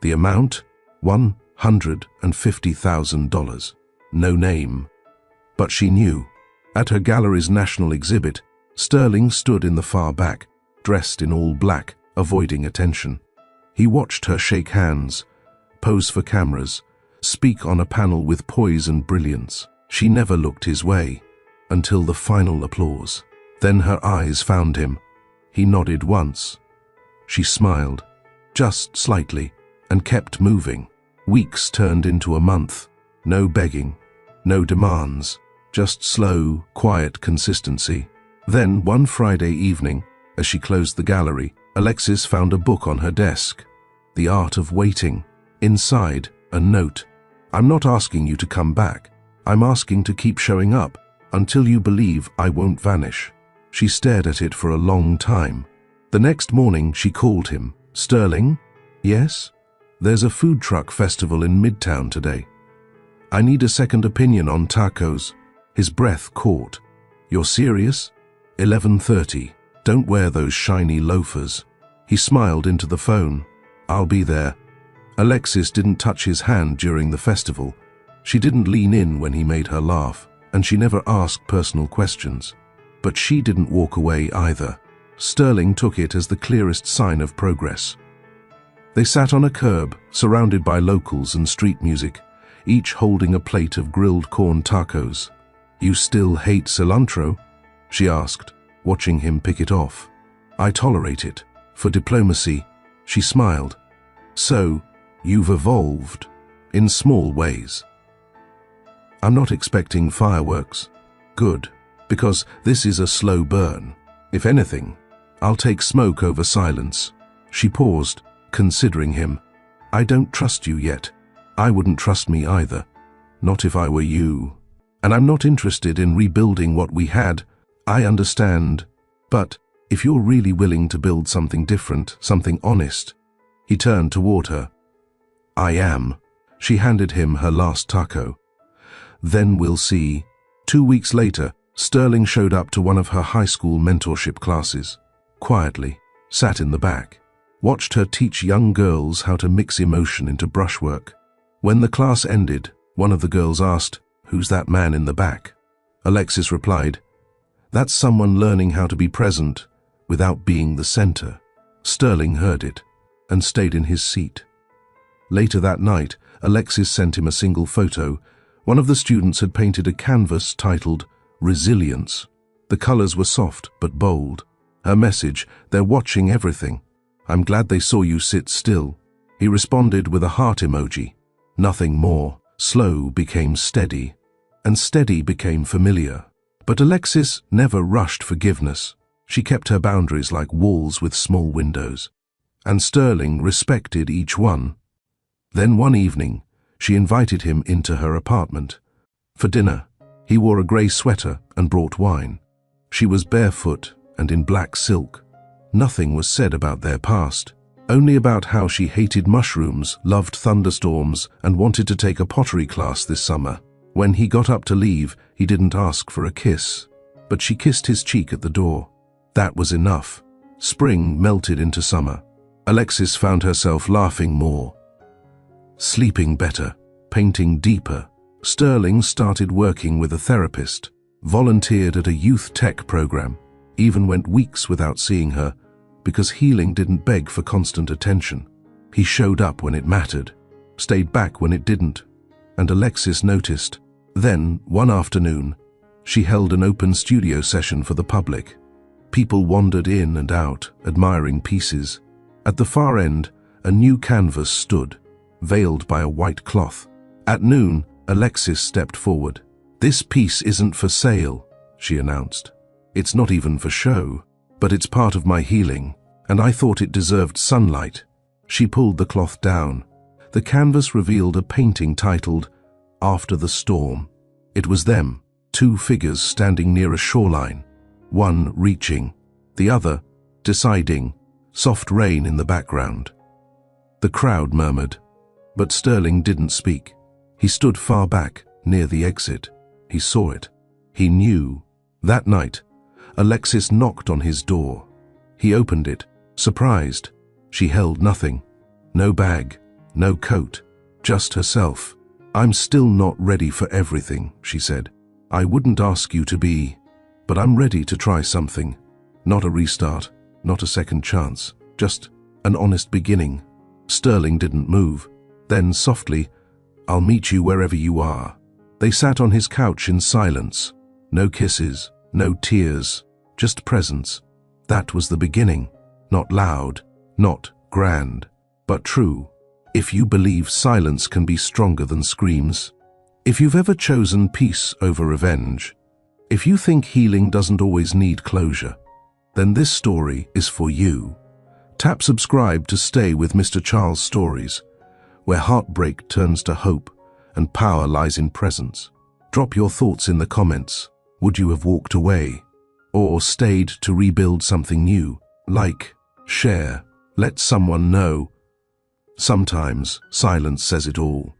The amount? $150,000. No name. But she knew. At her gallery's national exhibit, Sterling stood in the far back, dressed in all black, avoiding attention. He watched her shake hands, pose for cameras, speak on a panel with poise and brilliance. She never looked his way, until the final applause. Then her eyes found him. He nodded once. She smiled, just slightly, and kept moving. Weeks turned into a month. No begging, no demands, just slow, quiet consistency. Then, one Friday evening, as she closed the gallery, Alexis found a book on her desk. The Art of Waiting. Inside, a note. I'm not asking you to come back. I'm asking to keep showing up, until you believe I won't vanish. She stared at it for a long time. The next morning, she called him. Sterling? Yes? There's a food truck festival in Midtown today. I need a second opinion on tacos. His breath caught. You're serious? 11:30. Don't wear those shiny loafers. He smiled into the phone. I'll be there. Alexis didn't touch his hand during the festival. She didn't lean in when he made her laugh, and she never asked personal questions. But she didn't walk away either. Sterling took it as the clearest sign of progress. They sat on a curb, surrounded by locals and street music, each holding a plate of grilled corn tacos. You still hate cilantro? She asked, watching him pick it off. I tolerate it. For diplomacy. She smiled. So, you've evolved. In small ways. I'm not expecting fireworks. Good. Because this is a slow burn. If anything, I'll take smoke over silence. She paused, considering him. I don't trust you yet. I wouldn't trust me either. Not if I were you. And I'm not interested in rebuilding what we had. I understand. But if you're really willing to build something different, something honest. He turned toward her. I am. She handed him her last taco. Then we'll see. 2 weeks later, Sterling showed up to one of her high school mentorship classes. Quietly, sat in the back. Watched her teach young girls how to mix emotion into brushwork. When the class ended, one of the girls asked, "Who's that man in the back?" Alexis replied, "That's someone learning how to be present without being the center." Sterling heard it and stayed in his seat. Later that night, Alexis sent him a single photo. One of the students had painted a canvas titled Resilience. The colors were soft but bold. Her message, "They're watching everything. I'm glad they saw you sit still." He responded with a heart emoji. Nothing more. Slow became steady, and steady became familiar. But Alexis never rushed forgiveness. She kept her boundaries like walls with small windows. And Sterling respected each one. Then one evening, she invited him into her apartment. For dinner, he wore a grey sweater and brought wine. She was barefoot and in black silk. Nothing was said about their past, only about how she hated mushrooms, loved thunderstorms, and wanted to take a pottery class this summer. When he got up to leave, he didn't ask for a kiss, but she kissed his cheek at the door. That was enough. Spring melted into summer. Alexis found herself laughing more, sleeping better, painting deeper. Sterling started working with a therapist, volunteered at a youth tech program, even went weeks without seeing her because healing didn't beg for constant attention. He showed up when it mattered, stayed back when it didn't, and Alexis noticed. Then, one afternoon, she held an open studio session for the public. People wandered in and out, admiring pieces. At the far end, a new canvas stood, veiled by a white cloth. At noon, Alexis stepped forward. "This piece isn't for sale," she announced. "It's not even for show, but it's part of my healing, and I thought it deserved sunlight." She pulled the cloth down. The canvas revealed a painting titled, "After the Storm." It was them, two figures standing near a shoreline, one reaching, the other deciding, soft rain in the background. The crowd murmured, but Sterling didn't speak. He stood far back, near the exit. He saw it. He knew. That night, Alexis knocked on his door. He opened it, surprised. She held nothing. No bag, no coat, just herself. "I'm still not ready for everything," she said. "I wouldn't ask you to be, but I'm ready to try something. Not a restart, not a second chance, just an honest beginning." Sterling didn't move. Then softly, "I'll meet you wherever you are." They sat on his couch in silence. No kisses, no tears, just presence. That was the beginning. Not loud, not grand, but true. If you believe silence can be stronger than screams, if you've ever chosen peace over revenge, if you think healing doesn't always need closure, then this story is for you. Tap subscribe to stay with Mr. Charles Stories, where heartbreak turns to hope and power lies in presence. Drop your thoughts in the comments. Would you have walked away or stayed to rebuild something new? Like, share, let someone know. Sometimes silence says it all.